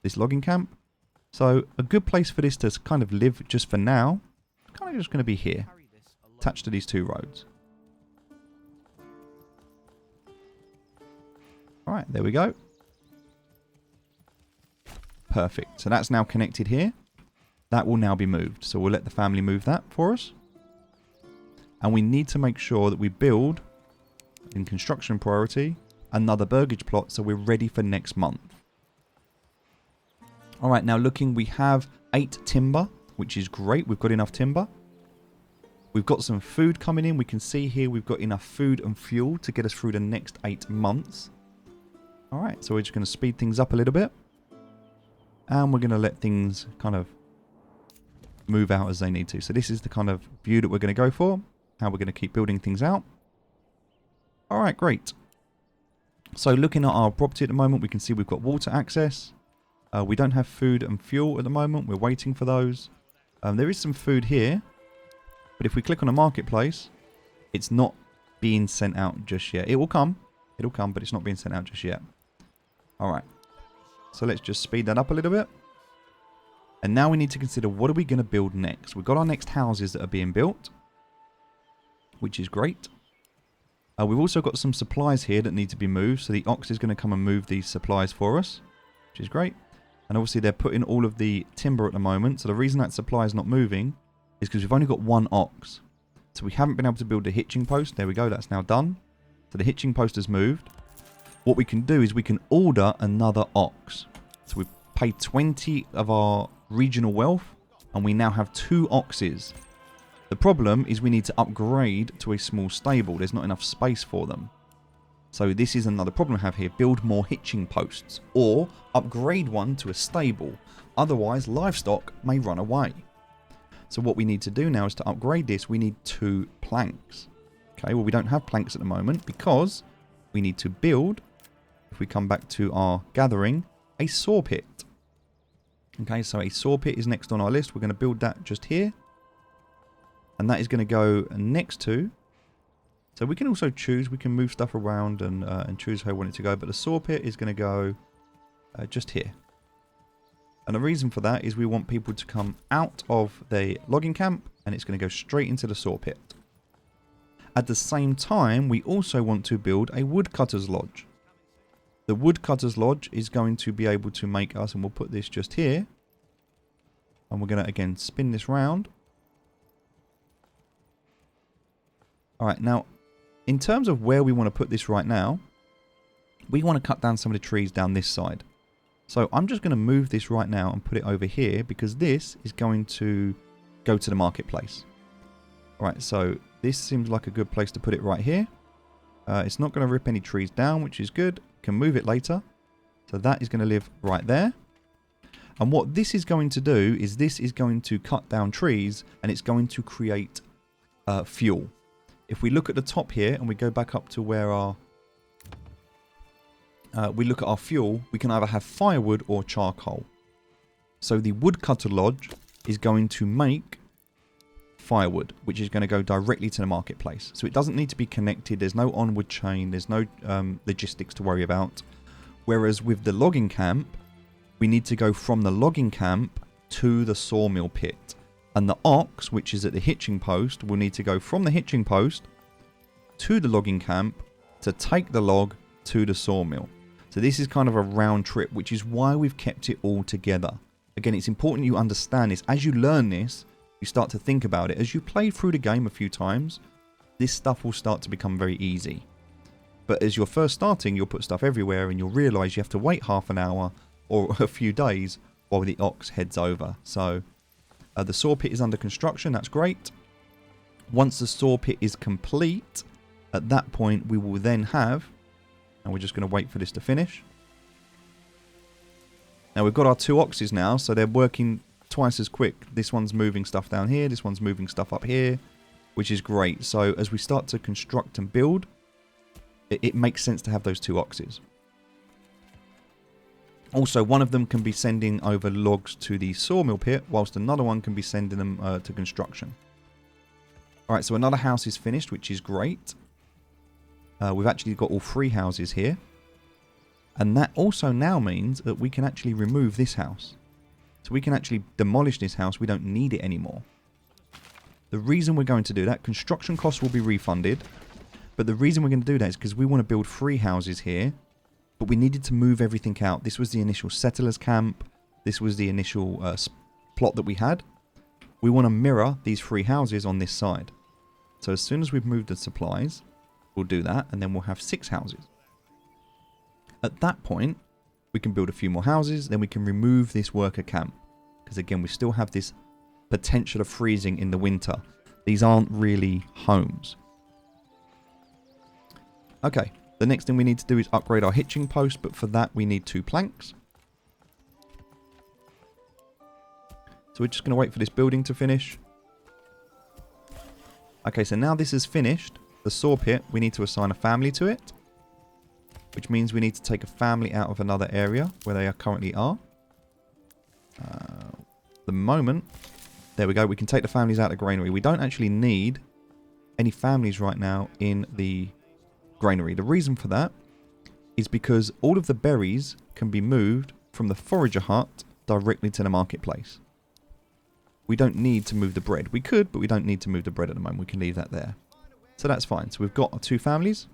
this logging camp. So, a good place for this to kind of live just for now. Kind of just going to be here. Attached to these 2 roads. Alright, there we go. Perfect. So that's now connected here. That will now be moved. So we'll let the family move that for us. And we need to make sure that we build, in construction priority, another burgage plot so we're ready for next month. Alright, now looking, we have 8 timber, which is great. We've got enough timber. We've got some food coming in. We can see here we've got enough food and fuel to get us through the next 8 months. Alright, so we're just going to speed things up a little bit. And we're going to let things kind of move out as they need to. So this is the kind of view that we're going to go for. How we're going to keep building things out. Alright, great. So looking at our property at the moment, we can see we've got water access. We don't have food and fuel at the moment. We're waiting for those. There is some food here. But if we click on a marketplace, it's not being sent out just yet. It will come. It'll come, but it's not being sent out just yet. Alright. So let's just speed that up a little bit. And now we need to consider what are we going to build next. We've got our next houses that are being built. Which is great. We've also got some supplies here that need to be moved. So the ox is going to come and move these supplies for us. Which is great. And obviously they're putting all of the timber at the moment. So the reason that supply is not moving is because we've only got 1 ox. So we haven't been able to build the hitching post. There we go. That's now done. So the hitching post has moved. What we can do is we can order another ox. So we've paid 20 of our regional wealth. And we now have 2 oxes. The problem is we need to upgrade to a small stable. There's not enough space for them. So this is another problem I have here. Build more hitching posts. Or upgrade one to a stable. Otherwise, livestock may run away. So what we need to do now is to upgrade this. We need 2 planks. Okay, well we don't have planks at the moment because we need to build, if we come back to our gathering, a saw pit. Okay, so a saw pit is next on our list. We're going to build that just here. And that is going to go next to... So we can also choose, we can move stuff around and choose how we want it to go. But the saw pit is going to go just here. And the reason for that is we want people to come out of the logging camp. And it's going to go straight into the saw pit. At the same time, we also want to build a woodcutter's lodge. The woodcutter's lodge is going to be able to make us, and we'll put this just here. And we're going to, again, spin this round. Alright, now, in terms of where we want to put this right now, we want to cut down some of the trees down this side. So I'm just going to move this right now and put it over here because this is going to go to the marketplace. Alright, so this seems like a good place to put it right here. It's not going to rip any trees down, which is good. Can move it later. So that is going to live right there. And what this is going to do is this is going to cut down trees and it's going to create fuel. If we look at the top here and we go back up to where our we look at our fuel, we can either have firewood or charcoal. So the woodcutter lodge is going to make firewood, which is going to go directly to the marketplace. So it doesn't need to be connected. There's no onward chain. There's no logistics to worry about. Whereas with the logging camp, we need to go from the logging camp to the sawmill pit. And the ox, which is at the hitching post, will need to go from the hitching post to the logging camp to take the log to the sawmill. So this is kind of a round trip, which is why we've kept it all together. Again, it's important you understand this. As you learn this, you start to think about it. As you play through the game a few times, this stuff will start to become very easy. But as you're first starting, you'll put stuff everywhere and you'll realise you have to wait half an hour or a few days while the ox heads over. So the saw pit is under construction. That's great. Once the saw pit is complete, at that point we will then have, and we're just going to wait for this to finish. Now we've got our two oxes now, so they're working twice as quick. This one's moving stuff down here, this one's moving stuff up here, which is great. So as we start to construct and build, it makes sense to have those two oxes. Also, one of them can be sending over logs to the sawmill pit, whilst another one can be sending them to construction. Alright, so another house is finished, which is great. We've actually got all three houses here. And that also now means that we can actually remove this house. So we can actually demolish this house. We don't need it anymore. The reason we're going to do that, construction costs will be refunded. But the reason we're going to do that is because we want to build three houses here. But we needed to move everything out. This was the initial settlers camp. This was the initial plot that we had. We want to mirror these three houses on this side. So as soon as we've moved the supplies, we'll do that. And then we'll have 6 houses. At that point, we can build a few more houses. Then we can remove this worker camp. Because again, we still have this potential of freezing in the winter. These aren't really homes. Okay. The next thing we need to do is upgrade our hitching post, but for that we need 2 planks. So we're just going to wait for this building to finish. Okay, so now this is finished. The saw pit, we need to assign a family to it. Which means we need to take a family out of another area where they currently are. The moment, there we go, we can take the families out of the granary. We don't actually need any families right now in the granary. The reason for that is because all of the berries can be moved from the forager hut directly to the marketplace. We don't need to move the bread. We could, but we don't need to move the bread at the moment. We can leave that there. So that's fine. So we've got our 2 families,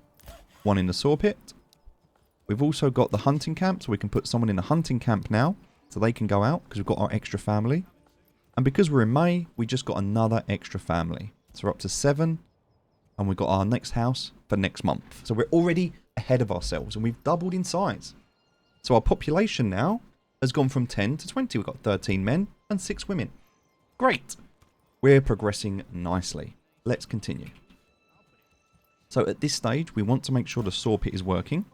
one in the saw pit. We've also got the hunting camp, so we can put someone in the hunting camp now so they can go out because we've got our extra family. And because we're in May, we just got another extra family. So we're up to 7. And we've got our next house for next month. So we're already ahead of ourselves and we've doubled in size. So our population now has gone from 10 to 20. We've got 13 men and 6 women. Great. We're progressing nicely. Let's continue. So at this stage, we want to make sure the saw pit is working.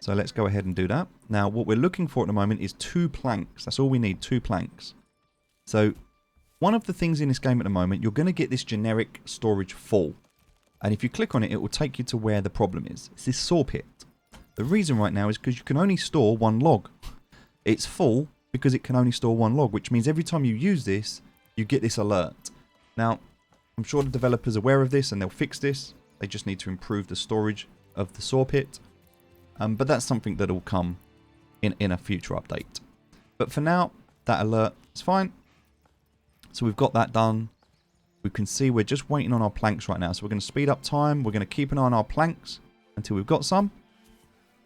So let's go ahead and do that. Now, what we're looking for at the moment is 2 planks. That's all we need, 2 planks. So one of the things in this game at the moment, you're going to get this generic storage full. And if you click on it, it will take you to where the problem is. It's this saw pit. The reason right now is because you can only store 1 log. It's full because it can only store 1 log, which means every time you use this, you get this alert. Now, I'm sure the developer's aware of this and they'll fix this. They just need to improve the storage of the saw pit. But that's something that will come in a future update. But for now, that alert is fine. So we've got that done. We can see we're just waiting on our planks right now. So we're going to speed up time. We're going to keep an eye on our planks until we've got some.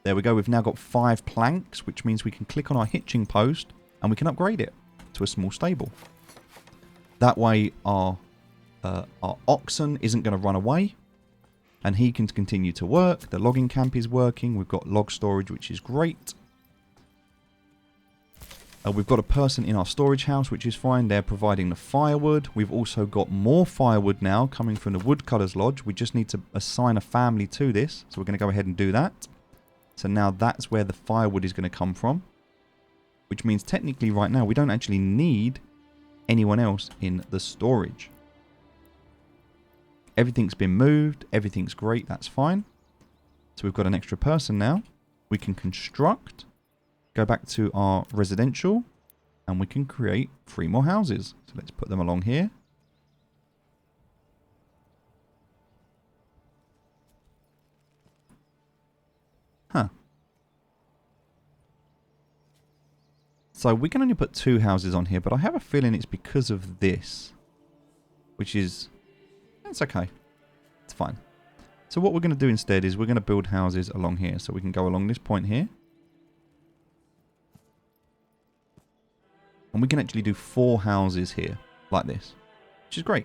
There we go. We've now got 5 planks, which means we can click on our hitching post and we can upgrade it. to a small stable. That way our oxen isn't going to run away, and he can continue to work. The logging camp is working. We've got log storage, which is great. We've got a person in our storage house, which is fine. They're providing the firewood. We've also got more firewood now coming from the woodcutter's lodge. We just need to assign a family to this. So we're going to go ahead and do that. So now that's where the firewood is going to come from. Which means technically right now we don't actually need anyone else in the storage. Everything's been moved. Everything's great. That's fine. So we've got an extra person now. We can construct. Go back to our residential, and we can create 3 more houses. So let's put them along here. Huh. So we can only put 2 houses on here, but I have a feeling it's because of this. Which is... it's okay. It's fine. So what we're going to do instead is we're going to build houses along here. So we can go along this point here. And we can actually do 4 houses here, like this, which is great.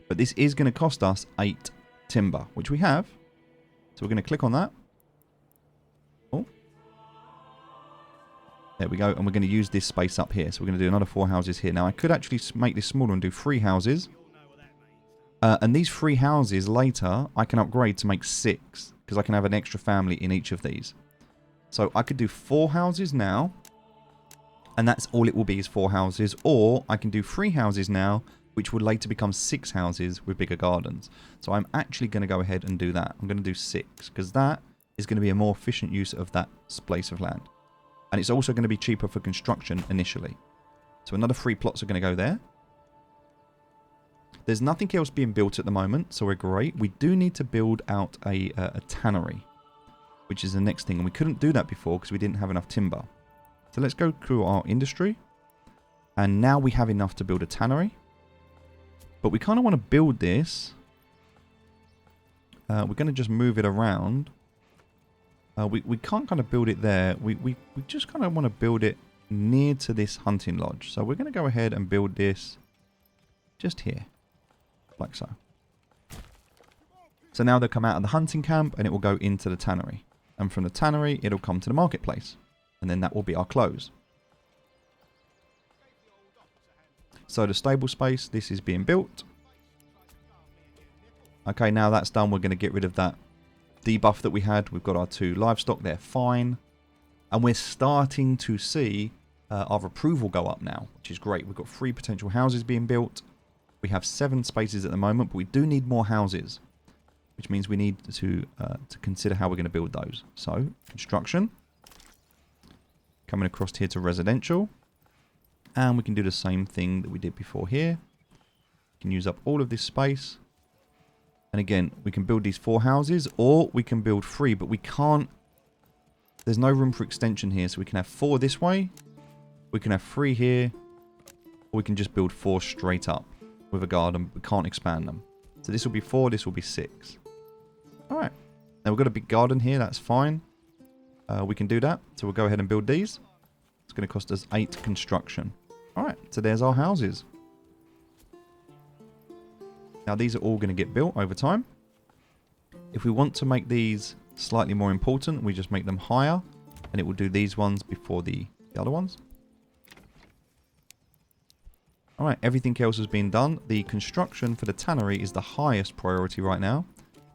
But this is going to cost us 8 timber, which we have. So we're going to click on that. Oh. There we go. And we're going to use this space up here. So we're going to do another 4 houses here. Now, I could actually make this smaller and do 3 houses. And these 3 houses later, I can upgrade to make 6, because I can have an extra family in each of these. So I could do 4 houses now. And that's all it will be is 4 houses. Or I can do 3 houses now, which would later become 6 houses with bigger gardens. So I'm actually going to go ahead and do that. I'm going to do 6, because that is going to be a more efficient use of that space of land. And it's also going to be cheaper for construction initially. So another 3 plots are going to go there. There's nothing else being built at the moment, so we're great. We do need to build out a tannery, which is the next thing. And we couldn't do that before because we didn't have enough timber. So let's go through our industry. And now we have enough to build a tannery. But we kind of want to build this. We're going to just move it around. We can't kind of build it there. We just kind of want to build it near to this hunting lodge. So we're going to go ahead and build this just here. Like so. So now they'll come out of the hunting camp and it will go into the tannery. And from the tannery, it'll come to the marketplace. And then that will be our close. So the stable space, this is being built. Okay, now that's done. We're going to get rid of that debuff that we had. We've got our 2 livestock. They're fine. And we're starting to see our approval go up now, which is great. We've got 3 potential houses being built. We have 7 spaces at the moment, but we do need more houses. Which means we need to consider how we're going to build those. So, construction. Coming across here to residential. And we can do the same thing that we did before here. We can use up all of this space. And again, we can build these 4 houses, or we can build 3, but we can't. There's no room for extension here, so we can have 4 this way. We can have 3 here. Or we can just build 4 straight up with a garden. We can't expand them. So this will be 4, this will be 6. Alright. Now we've got a big garden here, that's fine. We can do that. So we'll go ahead and build these. It's going to cost us 8 construction. Alright, so there's our houses. Now these are all going to get built over time. If we want to make these slightly more important, we just make them higher. And it will do these ones before the other ones. Alright, everything else has been done. The construction for the tannery is the highest priority right now.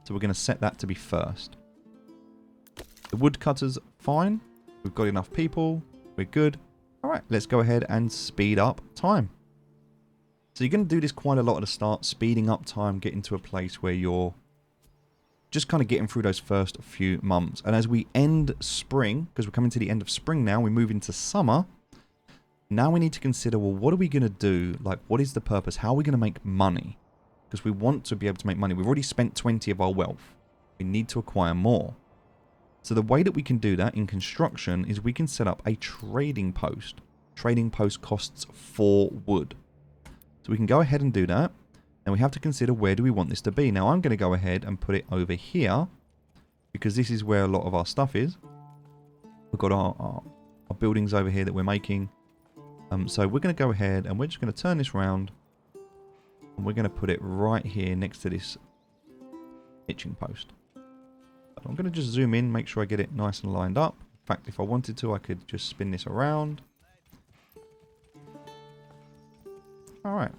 So we're going to set that to be first. The woodcutter's fine. We've got enough people. We're good. Alright, let's go ahead and speed up time. So you're going to do this quite a lot at the start. Speeding up time, getting to a place where you're just kind of getting through those first few months. And as we end spring, because we're coming to the end of spring now, we move into summer. Now we need to consider, well, what are we going to do? Like, what is the purpose? How are we going to make money? Because we want to be able to make money. We've already spent 20 of our wealth. We need to acquire more. So the way that we can do that in construction is we can set up a trading post. Trading post costs 4 wood. So we can go ahead and do that. And we have to consider, where do we want this to be? Now I'm going to go ahead and put it over here, because this is where a lot of our stuff is. We've got our buildings over here that we're making. So we're going to go ahead and we're just going to turn this round. And we're going to put it right here next to this hitching post. I'm going to just zoom in, make sure I get it nice and lined up. In fact, if I wanted to, I could just spin this around. Alright.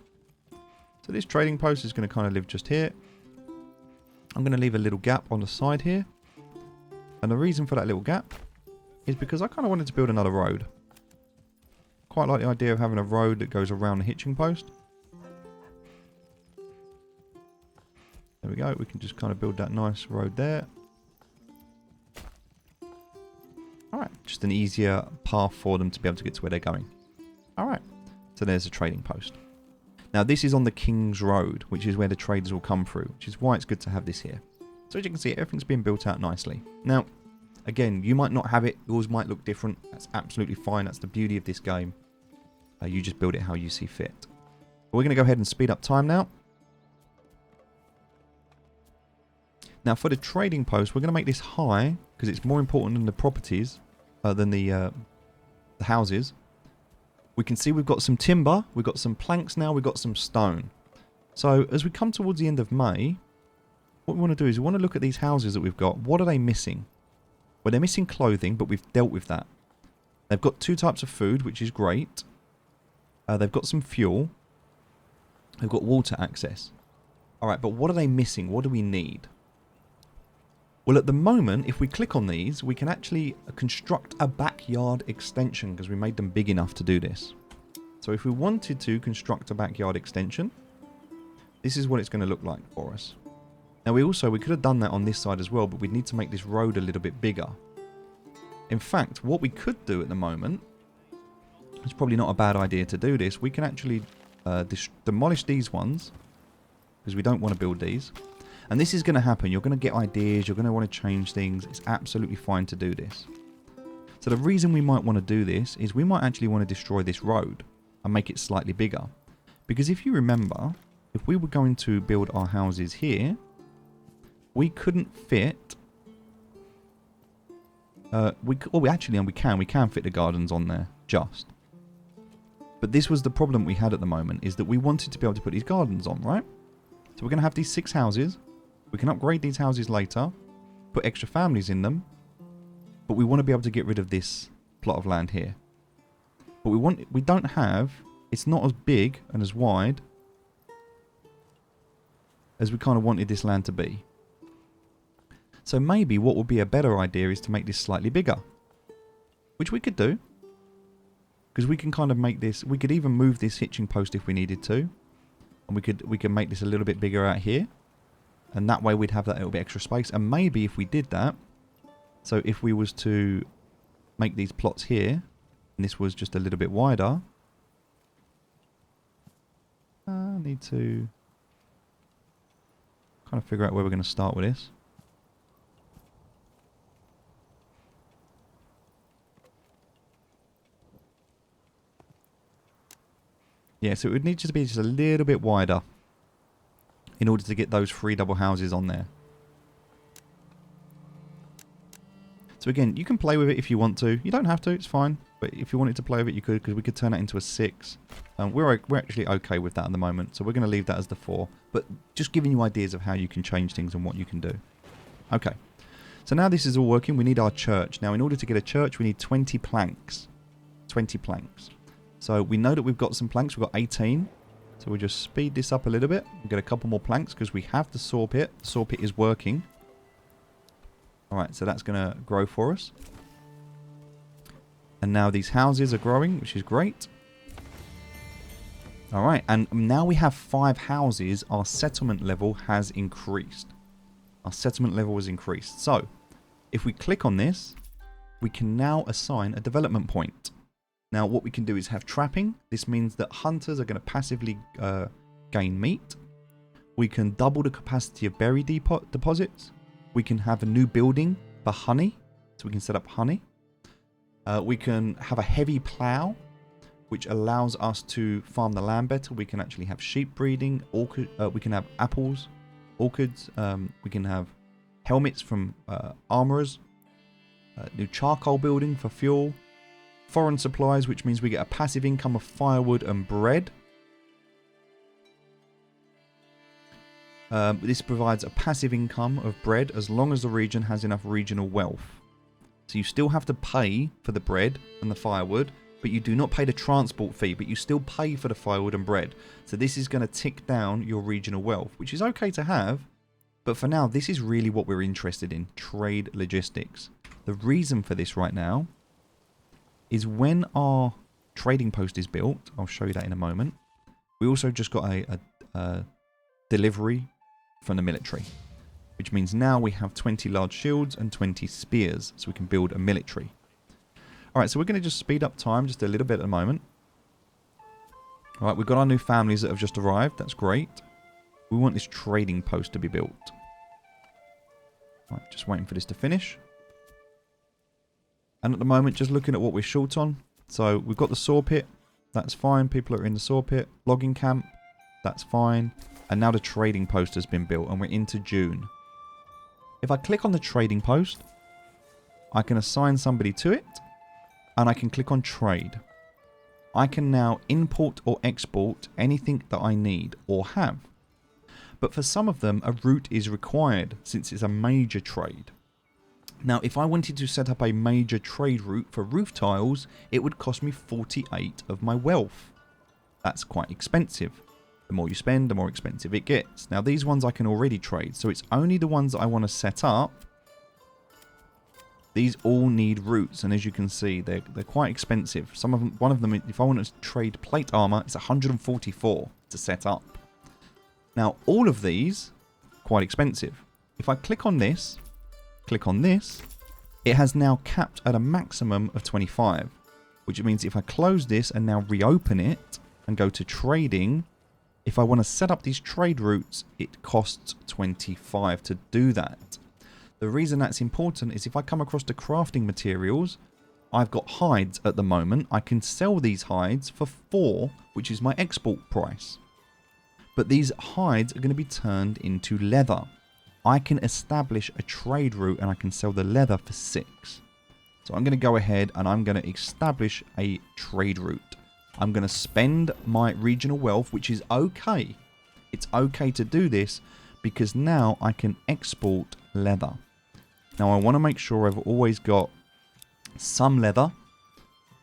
So this trading post is going to kind of live just here. I'm going to leave a little gap on the side here. And the reason for that little gap is because I kind of wanted to build another road. Quite like the idea of having a road that goes around the hitching post. There we go. We can just kind of build that nice road there. Alright, just an easier path for them to be able to get to where they're going. Alright, so there's a trading post. Now this is on the King's Road, which is where the traders will come through, which is why it's good to have this here. So as you can see, everything's been built out nicely. Now, again, you might not have it, yours might look different. That's absolutely fine, that's the beauty of this game. You just build it how you see fit. But we're going to go ahead and speed up time now. Now for the trading post, we're going to make this high, because it's more important than the properties, than the houses. We can see we've got some timber, we've got some planks now, we've got some stone. So as we come towards the end of May, what we want to do is we want to look at these houses that we've got. What are they missing? Well, they're missing clothing, but we've dealt with that. They've got 2 types of food, which is great. They've got some fuel. They've got water access. Alright, but what are they missing? What do we need? Well, at the moment, if we click on these, we can actually construct a backyard extension because we made them big enough to do this. So if we wanted to construct a backyard extension, this is what it's going to look like for us. Now we could have done that on this side as well, but we'd need to make this road a little bit bigger. In fact, what we could do at the moment, it's probably not a bad idea to do this, we can actually demolish these ones, because we don't want to build these. And this is going to happen. You're going to get ideas. You're going to want to change things. It's absolutely fine to do this. So the reason we might want to do this is we might actually want to destroy this road and make it slightly bigger. Because if you remember, if we were going to build our houses here, we couldn't fit... we can fit the gardens on there, just. But this was the problem we had at the moment, is that we wanted to be able to put these gardens on, right? So we're going to have these 6 houses. We can upgrade these houses later, put extra families in them, but we want to be able to get rid of this plot of land here. But we don't have, it's not as big and as wide as we kind of wanted this land to be. So maybe what would be a better idea is to make this slightly bigger, which we could do, because we can kind of make this, we could even move this hitching post if we needed to, and we can make this a little bit bigger out here. And that way we'd have that little bit extra space. And maybe if we did that, so if we was to make these plots here, and this was just a little bit wider, I need to kind of figure out where we're going to start with this. Yeah, so it would need to be just a little bit wider in order to get those 3 double houses on there. So again, you can play with it if you want to. You don't have to, it's fine. But if you wanted to play with it, you could, because we could turn that into a 6. We're actually okay with that at the moment, so we're going to leave that as the 4. But just giving you ideas of how you can change things and what you can do. Okay, so now this is all working. We need our church. Now, in order to get a church, we need 20 planks. 20 planks. So we know that we've got some planks. We've got 18. So we'll just speed this up a little bit and get a couple more planks because we have the saw pit. The saw pit is working. Alright, so that's going to grow for us. And now these houses are growing, which is great. Alright, and now we have 5 houses. Our settlement level has increased. Our settlement level has increased. So, if we click on this, we can now assign a development point. Now what we can do is have trapping. This means that hunters are going to passively gain meat. We can double the capacity of berry deposits. We can have a new building for honey. So we can set up honey. We can have a heavy plow, which allows us to farm the land better. We can actually have sheep breeding. We can have apples, orchids. We can have helmets from armorers. New charcoal building for fuel. Foreign supplies, which means we get a passive income of firewood and bread. This provides a passive income of bread as long as the region has enough regional wealth. So you still have to pay for the bread and the firewood, but you do not pay the transport fee, but you still pay for the firewood and bread. So this is going to tick down your regional wealth, which is okay to have, but for now, this is really what we're interested in, trade logistics. The reason for this right now is when our trading post is built, I'll show you that in a moment, we also just got a delivery from the military, which means now we have 20 large shields and 20 spears, so we can build a military. Alright, so we're going to just speed up time just a little bit at the moment. Alright, we've got our new families that have just arrived, that's great. We want this trading post to be built. Right, just waiting for this to finish. And at the moment, just looking at what we're short on. So we've got the saw pit, that's fine, people are in the saw pit. Logging camp, that's fine. And now the trading post has been built and we're into June. If I click on the trading post, I can assign somebody to it and I can click on trade. I can now import or export anything that I need or have. But for some of them, a route is required since it's a major trade. Now, if I wanted to set up a major trade route for roof tiles, it would cost me 48 of my wealth. That's quite expensive. The more you spend, the more expensive it gets. Now, these ones I can already trade, so it's only the ones that I want to set up. These all need routes, and as you can see, they're quite expensive. One of them, if I want to trade plate armor, it's 144 to set up. Now, all of these, quite expensive. If I click on this, it has now capped at a maximum of 25, which means if I close this and now reopen it and go to trading, if I want to set up these trade routes, it costs 25 to do that. The reason that's important is if I come across the crafting materials, I've got hides at the moment. I can sell these hides for 4, which is my export price. But these hides are going to be turned into leather. I can establish a trade route and I can sell the leather for 6. So I'm going to go ahead and I'm going to establish a trade route. I'm going to spend my regional wealth, which is okay. It's okay to do this because now I can export leather. Now I want to make sure I've always got some leather.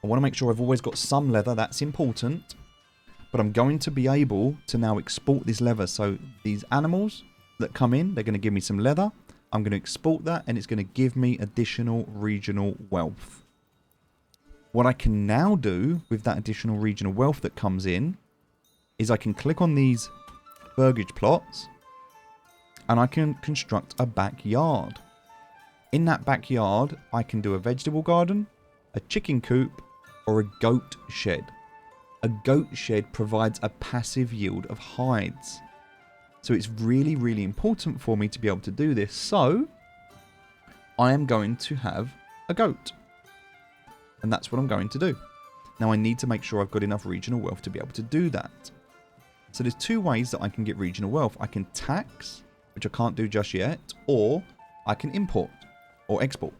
That's important. But I'm going to be able to now export this leather. So these animals that come in, they're going to give me some leather. I'm going to export that and it's going to give me additional regional wealth. What I can now do with that additional regional wealth that comes in is I can click on these burgage plots and I can construct a backyard. In that backyard, I can do a vegetable garden, a chicken coop, or a goat shed. A goat shed provides a passive yield of hides. So it's really, really important for me to be able to do this. So I am going to have a goat. And that's what I'm going to do. Now I need to make sure I've got enough regional wealth to be able to do that. So there's 2 ways that I can get regional wealth. I can tax, which I can't do just yet, or I can import or export.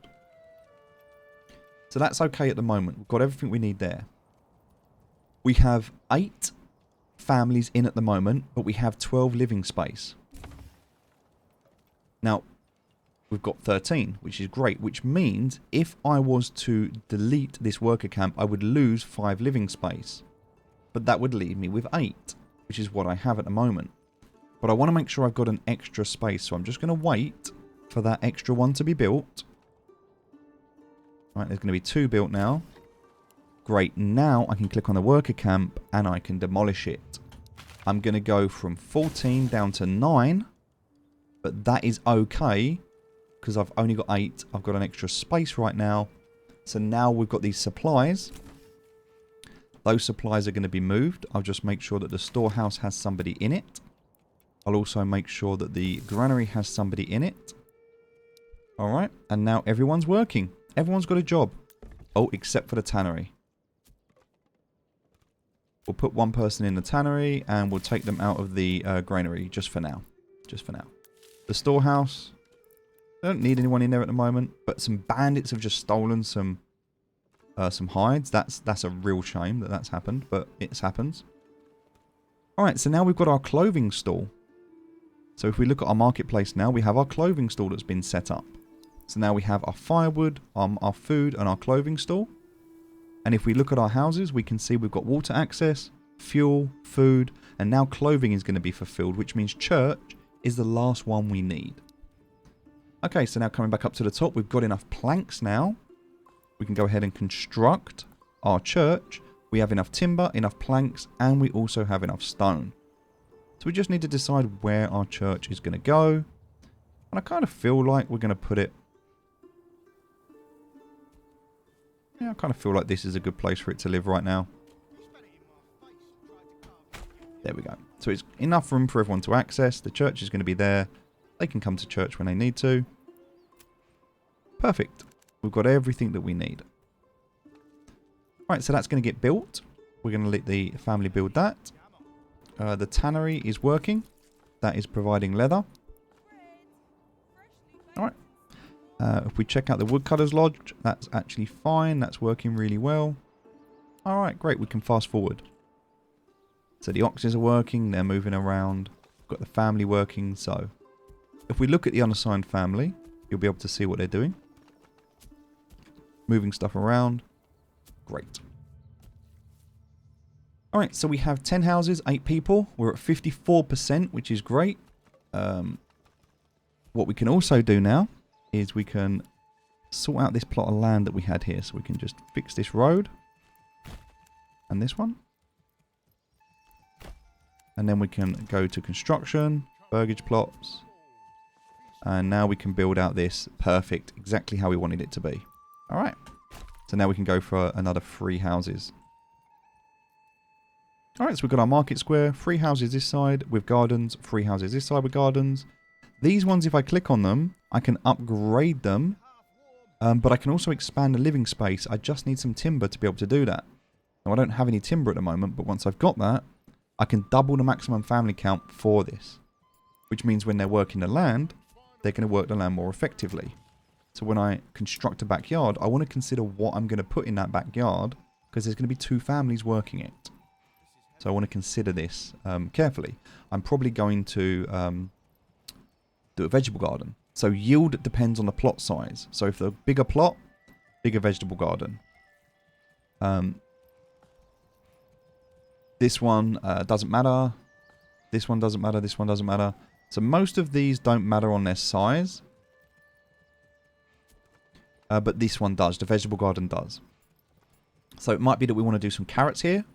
So that's okay at the moment. We've got everything we need there. We have 8 families in at the moment, but we have 12 living space. Now, we've got 13, which is great, which means if I was to delete this worker camp, I would lose 5 living space. But that would leave me with 8, which is what I have at the moment. But I want to make sure I've got an extra space, so I'm just going to wait for that extra one to be built. Right, there's going to be 2 built now. Great, now I can click on the worker camp and I can demolish it. I'm going to go from 14 down to 9, but that is okay because I've only got 8. I've got an extra space right now. So now we've got these supplies. Those supplies are going to be moved. I'll just make sure that the storehouse has somebody in it. I'll also make sure that the granary has somebody in it. Alright, and now everyone's working. Everyone's got a job. Oh, except for the tannery. We'll put 1 person in the tannery and we'll take them out of the granary just for now. Just for now. The storehouse. I don't need anyone in there at the moment, but some bandits have just stolen some some hides. That's a real shame that that's happened, but it happens. Alright, so now we've got our clothing stall. So if we look at our marketplace now, we have our clothing stall that's been set up. So now we have our firewood, our food, and our clothing stall. And if we look at our houses, we can see we've got water access, fuel, food, and now clothing is going to be fulfilled, which means church is the last one we need. Okay, so now coming back up to the top, we've got enough planks now. We can go ahead and construct our church. We have enough timber, enough planks, and we also have enough stone. So we just need to decide where our church is going to go. And I kind of feel like we're going to put it... Yeah, I kind of feel like this is a good place for it to live right now. There we go. So it's enough room for everyone to access. The church is going to be there. They can come to church when they need to. Perfect. We've got everything that we need. Right, so that's going to get built. We're going to let the family build that. The tannery is working. That is providing leather. Alright. If we check out the woodcutter's lodge, that's actually fine. That's working really well. Alright, great. We can fast forward. So the oxes are working. They're moving around. We've got the family working. So if we look at the unassigned family, you'll be able to see what they're doing. Moving stuff around. Great. Alright, so we have 10 houses, 8 people. We're at 54%, which is great. What we can also do now is we can sort out this plot of land that we had here. So we can just fix this road. And this one. And then we can go to construction, burgage plots. And now we can build out this perfect, exactly how we wanted it to be. Alright. So now we can go for another 3 houses. Alright, so we've got our market square, 3 houses this side with gardens, 3 houses this side with gardens. These ones, if I click on them, I can upgrade them. But I can also expand the living space. I just need some timber to be able to do that. Now, I don't have any timber at the moment, but once I've got that, I can double the maximum family count for this. Which means when they're working the land, they're going to work the land more effectively. So when I construct a backyard, I want to consider what I'm going to put in that backyard, because there's going to be 2 families working it. So I want to consider this carefully. I'm probably going to do a vegetable garden. So yield depends on the plot size. So if the bigger plot, bigger vegetable garden. This one doesn't matter. This one doesn't matter. This one doesn't matter. So most of these don't matter on their size. But this one does. The vegetable garden does. So it might be that we want to do some carrots here.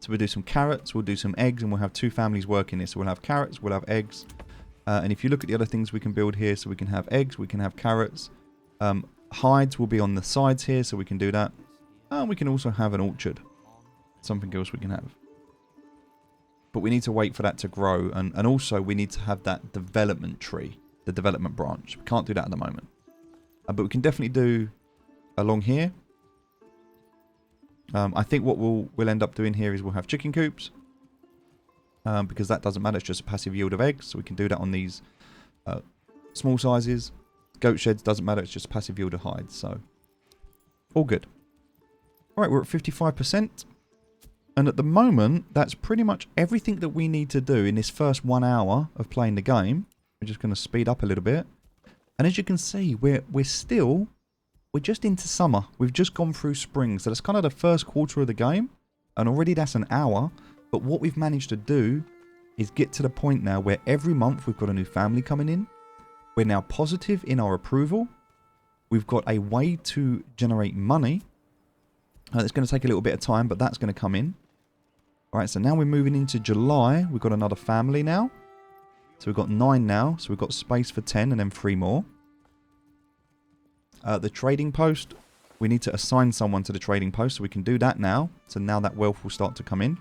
So we'll do some carrots, we'll do some eggs, and we'll have 2 families working this. So we'll have carrots, we'll have eggs. And if you look at the other things we can build here, so we can have eggs, we can have carrots. Hides will be on the sides here, so we can do that. And we can also have an orchard. Something else we can have. But we need to wait for that to grow. And also we need to have that development tree, the development branch. We can't do that at the moment. But we can definitely do along here. I think what we'll end up doing here is we'll have chicken coops. Because that doesn't matter, it's just a passive yield of eggs. So we can do that on these small sizes. Goat sheds doesn't matter, it's just a passive yield of hides. So, all good. Alright, we're at 55%. And at the moment, that's pretty much everything that we need to do in this first 1 hour of playing the game. We're just going to speed up a little bit. And as you can see, we're just into summer. We've just gone through spring. So that's kind of the first quarter of the game. And already that's an hour. But what we've managed to do is get to the point now where every month we've got a new family coming in. We're now positive in our approval. We've got a way to generate money. It's going to take a little bit of time, but that's going to come in. Alright, so now we're moving into July. We've got another family now. So we've got 9 now. So we've got space for 10 and then 3 more. The trading post, we need to assign someone to the trading post, so we can do that now. So now that wealth will start to come in.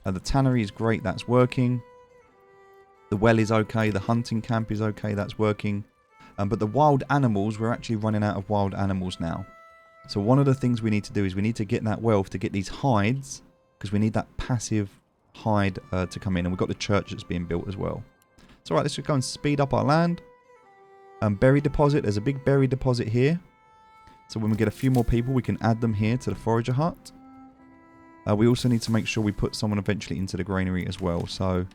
The tannery is great, that's working. The well is okay, the hunting camp is okay, that's working. But the wild animals, we're actually running out of wild animals now. So one of the things we need to do is we need to get that wealth to get these hides, because we need that passive hide to come in. And we've got the church that's being built as well. So alright, let's just go and speed up our land. Berry deposit, there's a big berry deposit here. So when we get a few more people, we can add them here to the forager hut. We also need to make sure we put someone eventually into the granary as well. So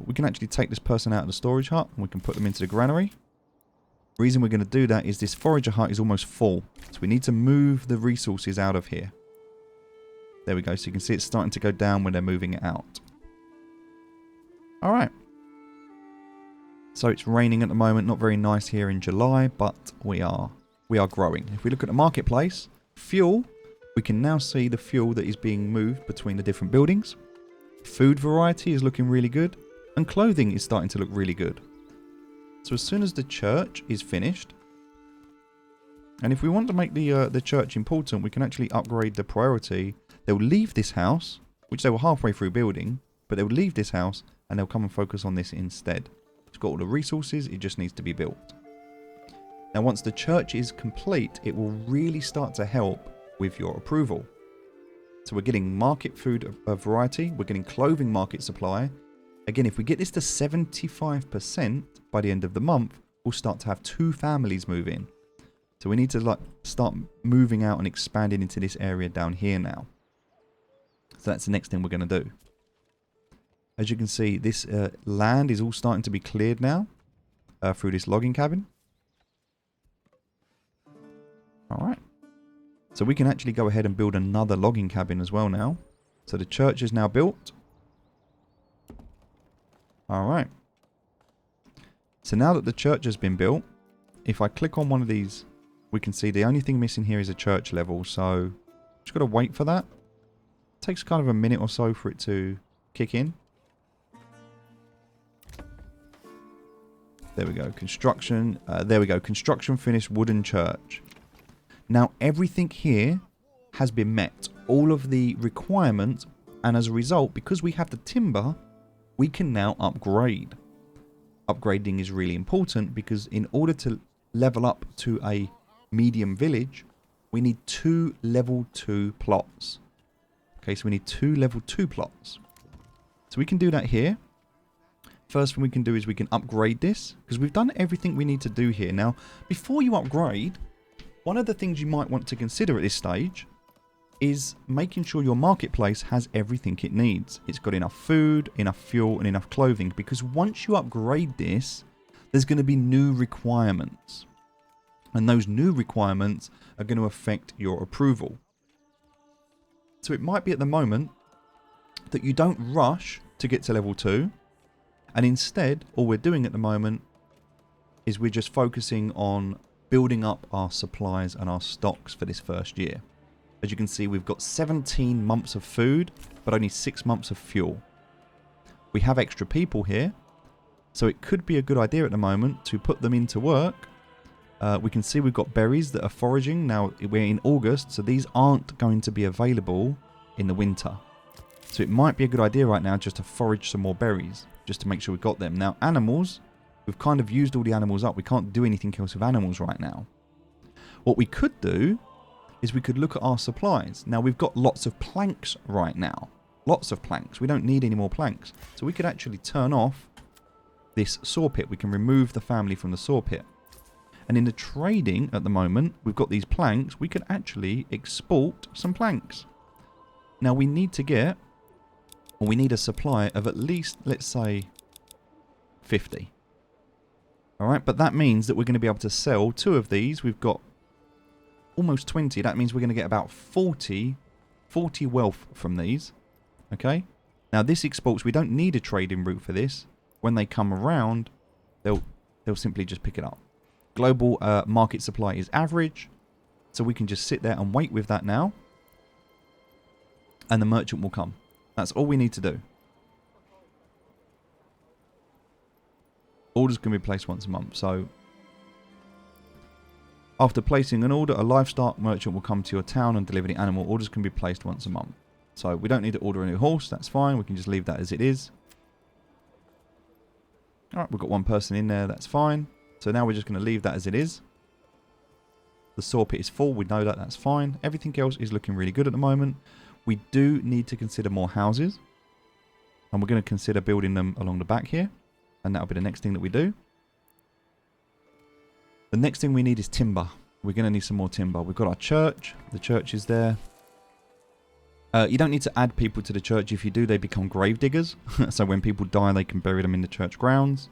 we can actually take this person out of the storage hut and we can put them into the granary. The reason we're going to do that is this forager hut is almost full. So we need to move the resources out of here. There we go. So you can see it's starting to go down when they're moving it out. Alright. So it's raining at the moment. Not very nice here in July, but we are growing. If we look at the marketplace, fuel, we can now see the fuel that is being moved between the different buildings. Food variety is looking really good. And clothing is starting to look really good. So as soon as the church is finished, and if we want to make the church important, we can actually upgrade the priority. They'll leave this house, which they were halfway through building, but they'll leave this house and they'll come and focus on this instead. It's got all the resources, it just needs to be built. Now once the church is complete, it will really start to help with your approval. So we're getting market food variety, we're getting clothing market supply. Again, if we get this to 75% by the end of the month, we'll start to have 2 families move in. So we need to start moving out and expanding into this area down here now. So that's the next thing we're going to do. As you can see, this land is all starting to be cleared now through this logging cabin. Alright. So we can actually go ahead and build another logging cabin as well now. So the church is now built. Alright. So now that the church has been built, if I click on one of these, we can see the only thing missing here is a church level. So just got to wait for that. It takes kind of a minute or so for it to kick in. There we go. Construction. There we go. Construction finished, wooden church. Now everything here has been met. All of the requirements. And as a result, because we have the timber, we can now upgrade. Upgrading is really important because in order to level up to a medium village, we need 2 level 2 plots. Okay, so we need 2 level 2 plots. So we can do that here. First thing we can do is we can upgrade this because we've done everything we need to do here. Now, before you upgrade, one of the things you might want to consider at this stage is making sure your marketplace has everything it needs. It's got enough food, enough fuel, and enough clothing, because once you upgrade this, there's going to be new requirements. And those new requirements are going to affect your approval. So it might be at the moment that you don't rush to get to level 2, and instead, all we're doing at the moment is we're just focusing on building up our supplies and our stocks for this first year. As you can see, we've got 17 months of food, but only 6 months of fuel. We have extra people here, so it could be a good idea at the moment to put them into work. We can see we've got berries that are foraging. Now, we're in August, so these aren't going to be available in the winter. So it might be a good idea right now just to forage some more berries, just to make sure we've got them. Now, animals, we've kind of used all the animals up. We can't do anything else with animals right now. What we could do is we could look at our supplies. Now, we've got lots of planks right now. Lots of planks. We don't need any more planks. So we could actually turn off this saw pit. We can remove the family from the saw pit. And in the trading at the moment, we've got these planks. We could actually export some planks. Now, we need to get, or we need a supply of at least, let's say, 50. Alright, but that means that we're going to be able to sell 2 of these. We've got almost 20. That means we're going to get about 40 wealth from these. Okay? Now, this exports. We don't need a trading route for this. When they come around, they'll simply just pick it up. Global market supply is average. So we can just sit there and wait with that now. And the merchant will come. That's all we need to do. Orders can be placed once a month. So after placing an order, a livestock merchant will come to your town and deliver the animal. Orders can be placed once a month. So we don't need to order a new horse. That's fine. We can just leave that as it is. Alright, we've got 1 person in there. That's fine. So now we're just going to leave that as it is. The saw pit is full. We know that. That's fine. Everything else is looking really good at the moment. We do need to consider more houses. And we're going to consider building them along the back here. And that'll be the next thing that we do. The next thing we need is timber. We're going to need some more timber. We've got our church. The church is there. You don't need to add people to the church. If you do, they become grave diggers. So when people die, they can bury them in the church grounds.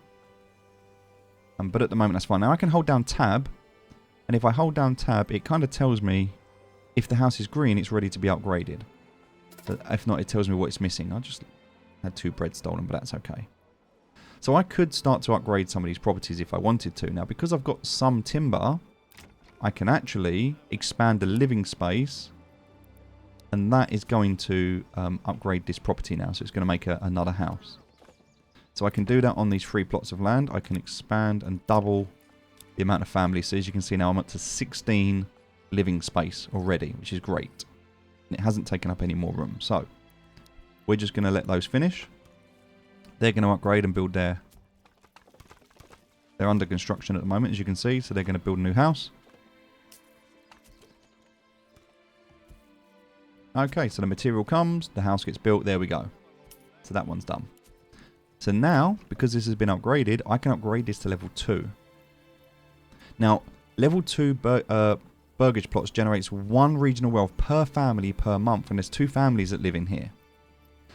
But at the moment, that's fine. Now I can hold down tab. And if I hold down tab, it kind of tells me if the house is green, it's ready to be upgraded. But if not, it tells me what it's missing. I just had 2 bread stolen, but that's okay. So I could start to upgrade some of these properties if I wanted to. Now, because I've got some timber, I can actually expand the living space. And that is going to upgrade this property now. So it's going to make another house. So I can do that on these 3 plots of land. I can expand and double the amount of families. So as you can see now, I'm up to 16 living space already, which is great. And it hasn't taken up any more room. So we're just going to let those finish. They're going to upgrade and build they're under construction at the moment, as you can see. So they're going to build a new house. Okay, so the material comes, the house gets built, there we go. So that one's done. So now, because this has been upgraded, I can upgrade this to level 2. Now, level 2 burgage plots generates 1 regional wealth per family per month, and there's 2 families that live in here.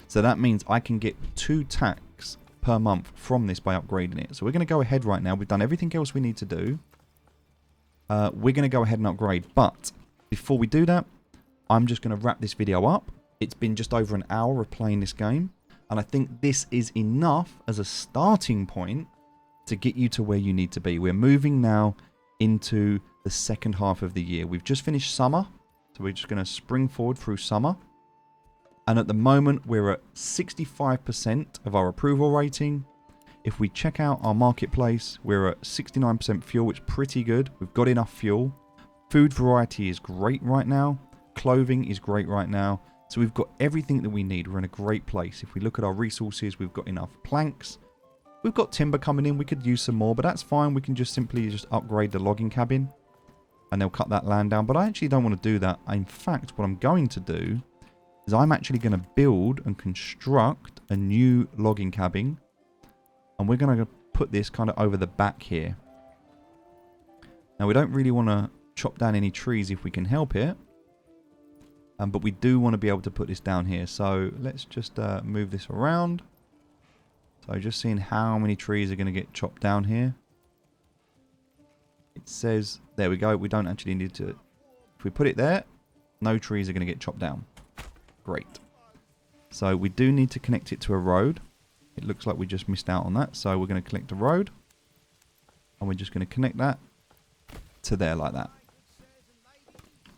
So that means I can get 2 tax per month from this by upgrading it. So we're going to go ahead right now. We've done everything else we need to do. We're going to go ahead and upgrade, but before we do that, I'm just going to wrap this video up. It's been just over an hour of playing this game. And I think this is enough as a starting point to get you to where you need to be. We're moving now into the second half of the year. We've just finished summer. So we're just going to spring forward through summer. And at the moment, we're at 65% of our approval rating. If we check out our marketplace, we're at 69% fuel, which is pretty good. We've got enough fuel. Food variety is great right now. Clothing is great right now. So we've got everything that we need. We're in a great place. If we look at our resources, we've got enough planks. We've got timber coming in. We could use some more, but that's fine. We can just simply upgrade the logging cabin and they'll cut that land down. But I actually don't want to do that. In fact, what I'm going to do is I'm actually going to build and construct a new logging cabin. And we're going to put this kind of over the back here. Now, we don't really want to chop down any trees if we can help it. But we do want to be able to put this down here. So let's just move this around. So just seeing how many trees are going to get chopped down here. It says, there we go. We don't actually need to. If we put it there, no trees are going to get chopped down. Great. So we do need to connect it to a road. It looks like we just missed out on that. So we're going to connect a road. And we're just going to connect that to there like that.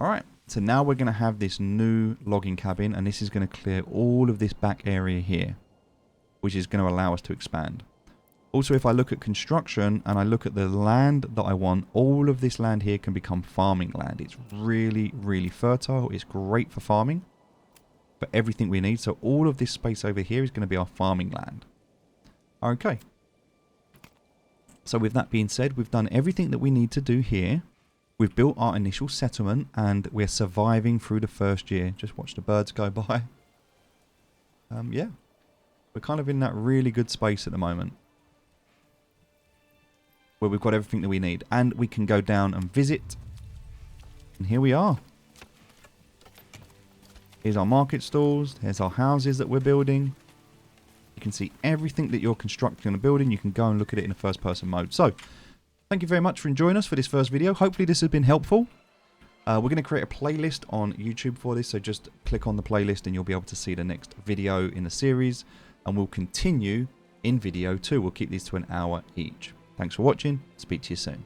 All right. So now we're going to have this new logging cabin, and this is going to clear all of this back area here, which is going to allow us to expand. Also, if I look at construction and I look at the land that I want, all of this land here can become farming land. It's really, really fertile. It's great for farming, for everything we need. So all of this space over here is going to be our farming land. Okay. So with that being said, we've done everything that we need to do here. We've built our initial settlement and we're surviving through the first year. Just watch the birds go by. Yeah. We're kind of in that really good space at the moment, where we've got everything that we need. And we can go down and visit. And here we are. Here's our market stalls. Here's our houses that we're building. You can see everything that you're constructing and building. You can go and look at it in a first person mode. So, thank you very much for joining us for this first video. Hopefully this has been helpful. We're going to create a playlist on YouTube for this. So just click on the playlist and you'll be able to see the next video in the series. And we'll continue in video 2. We'll keep these to an hour each. Thanks for watching. Speak to you soon.